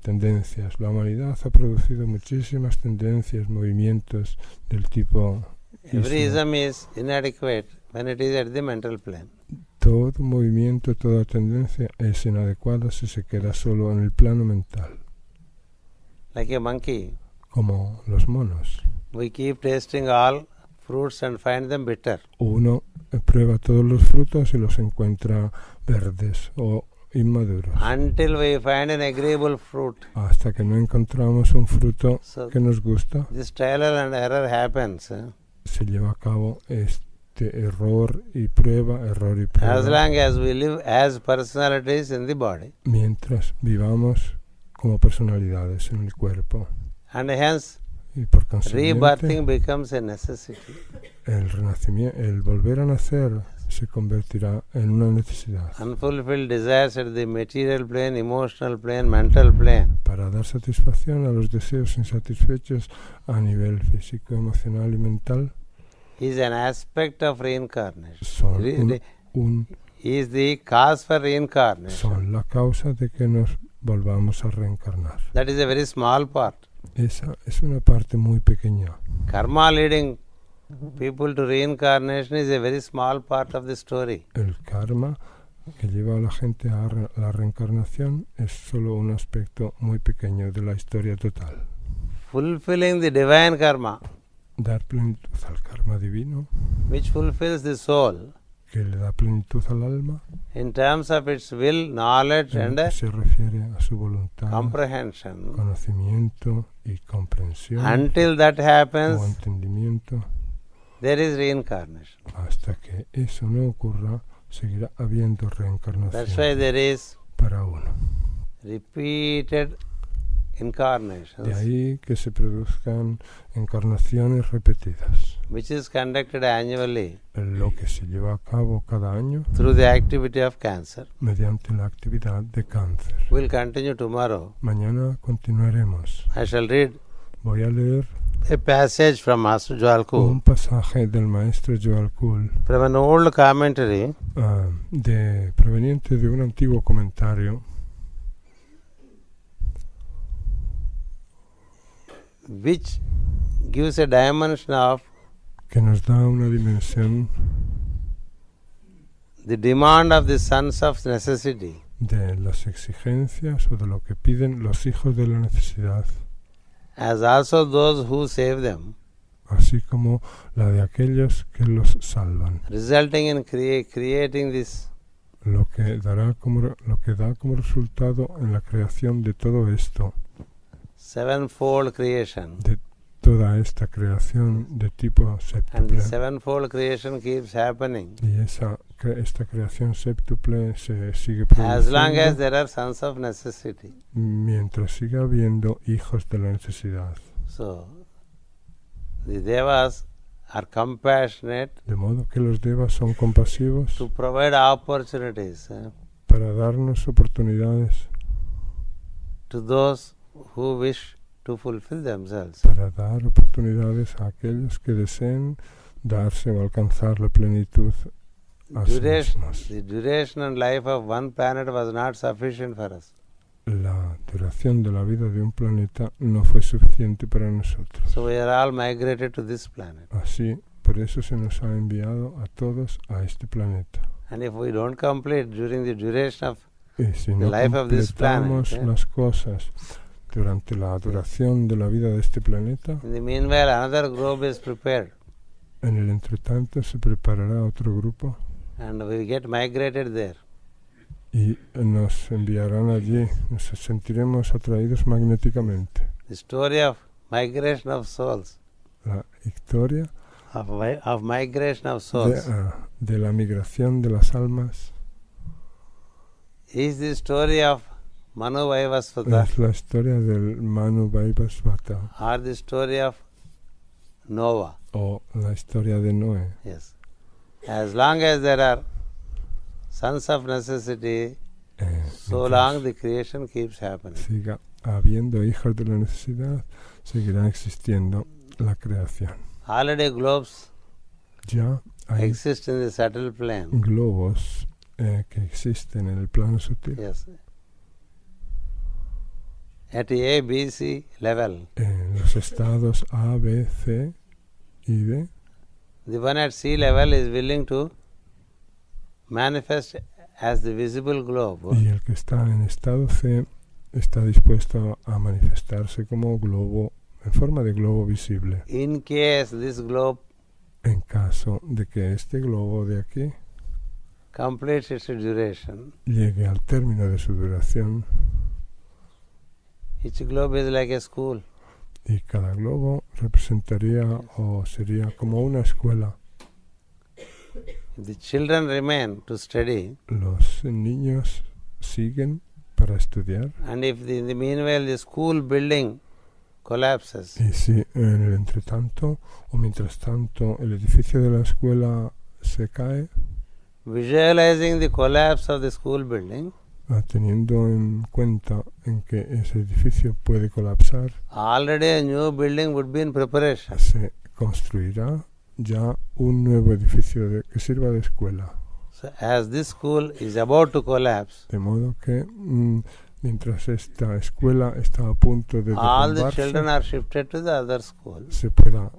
tendencias. La humanidad ha producido muchísimas tendencias, movimientos del tipo Every ismo. ism is inadequate when it is at the mental plane. Todo movimiento, toda tendencia es inadecuada si se queda solo en el plano mental, Like a monkey, como los monos. we keep tasting all fruits and find them bitter. Uno prueba todos los frutos y los encuentra verdes o inmaduros, Until we find an agreeable fruit. hasta que no encontramos un fruto So que nos gusta. this trial and error happens. Se lleva a cabo este error y prueba, As long as we live as personalities in the body. mientras vivamos como personalidades en el cuerpo. And hence, Y por consiguiente, rebirthing becomes a necessity. el renacimiento, el volver a nacer, se convertirá en una necesidad Unfulfilled desires at the material plane, emotional plane, mental plane. para dar satisfacción a los deseos insatisfechos a nivel físico, emocional y mental. Is an aspect of reincarnation. Son Is the cause for reincarnation. son la causa de que nos volvamos a reencarnar. That is a very small part. Esa es una parte muy pequeña. Karma leading people to reincarnation is a very small part of the story. El karma que lleva a la gente a la reencarnación es solo un aspecto muy pequeño de la historia total. Fulfilling the divine karma, Dar plenitud al karma divino, which fulfills the soul que le da plenitud al alma, in terms of its will, knowledge, en and lo que se refiere a su voluntad, comprehension. conocimiento y comprensión Until that o happens, entendimiento. there is reincarnation. Hasta que eso no ocurra, seguirá habiendo That's why reencarnación there is para uno. repeated incarnations, De ahí que se produzcan encarnaciones repetidas, which is conducted annually lo que se lleva a cabo cada año through the activity of cancer. mediante la actividad de cáncer. We'll continue tomorrow. Mañana continuaremos. I shall read Voy a leer a passage from Master Joalku, un pasaje del maestro Joalkul, from an old commentary proveniente de un antiguo comentario which gives a dimension of que nos da una dimensión the demand of the sons of necessity, de las exigencias o de lo que piden los hijos de la necesidad, as also those who save them, así como la de aquellos que los salvan, resulting in creating this lo que da como resultado en la creación de todo esto, sevenfold creation. de toda esta creación de tipo And the séptuple. sevenfold creation keeps happening Y esta creación séptuple se sigue as long as produciendo there are sons of necessity. mientras siga habiendo hijos de la necesidad. So, the devas are compassionate De modo que los devas son compasivos to provide opportunities para darnos oportunidades, to those who wish to fulfill themselves. para dar oportunidades a aquellos que deseen darse o alcanzar la plenitud a sí mismos. The duration and life of one planet was not sufficient for us. La duración de la vida de un planeta no fue suficiente para nosotros. So we are all migrated to this planet. Así, por eso se nos ha enviado a todos a este planeta. And if we don't complete during the duration of Y si the no life of this completamos planet, las cosas durante la duración de la vida de este planeta, in the meanwhile another globe is prepared. en el entretanto se preparará otro grupo And we will get migrated there. y nos enviarán allí, nos sentiremos atraídos magnéticamente. The story of migration of souls, La historia of migration of souls, de la migración de las almas is the story of Manu Vaivasvata, es la historia del Manu Vaivasvata or the story of Noah. o la historia de Noé. Yes. As long as there are sons of necessity, so long the creation keeps happening. Siga habiendo hijos de la necesidad, seguirá existiendo la creación. Already globes Ya hay exist in the subtle plane. globos que existen en el plano sutil. Yes. At A, B, C level, En los estados A, B, C y D, the one at C level is willing to manifest as the visible globe. y el que está en estado C está dispuesto a manifestarse como globo, en forma de globo visible. In case this globe En caso de que este globo de aquí completes its duration, llegue al término de su duración, each globe is like a school. y cada globo representaría o sería como una escuela. If the children remain to study, Los niños siguen para estudiar, and if in the meanwhile the school building collapses, y si en el entretanto o mientras tanto el edificio de la escuela se cae, visualizing the collapse of the school building, teniendo en cuenta en que ese edificio puede colapsar, already a new building would be in preparation. se construirá ya un nuevo edificio que sirva de escuela. So as this school is about to collapse, De modo que mientras esta escuela está a punto de all the children derrumbarse, are shifted to the other school. se pueda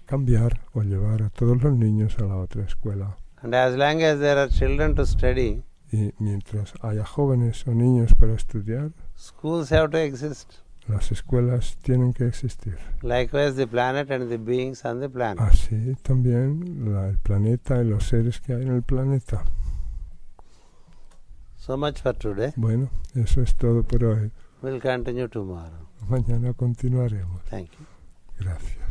cambiar o llevar a todos los niños a la otra escuela. And as long as there are children to study, Y mientras haya jóvenes o niños para estudiar, schools have to exist. las escuelas tienen que existir. Likewise, the planet and the beings on the planet. Así también el planeta y los seres que hay en el planeta. So much for today. Bueno, eso es todo por hoy. We'll continue tomorrow. Mañana continuaremos. Thank you. Gracias.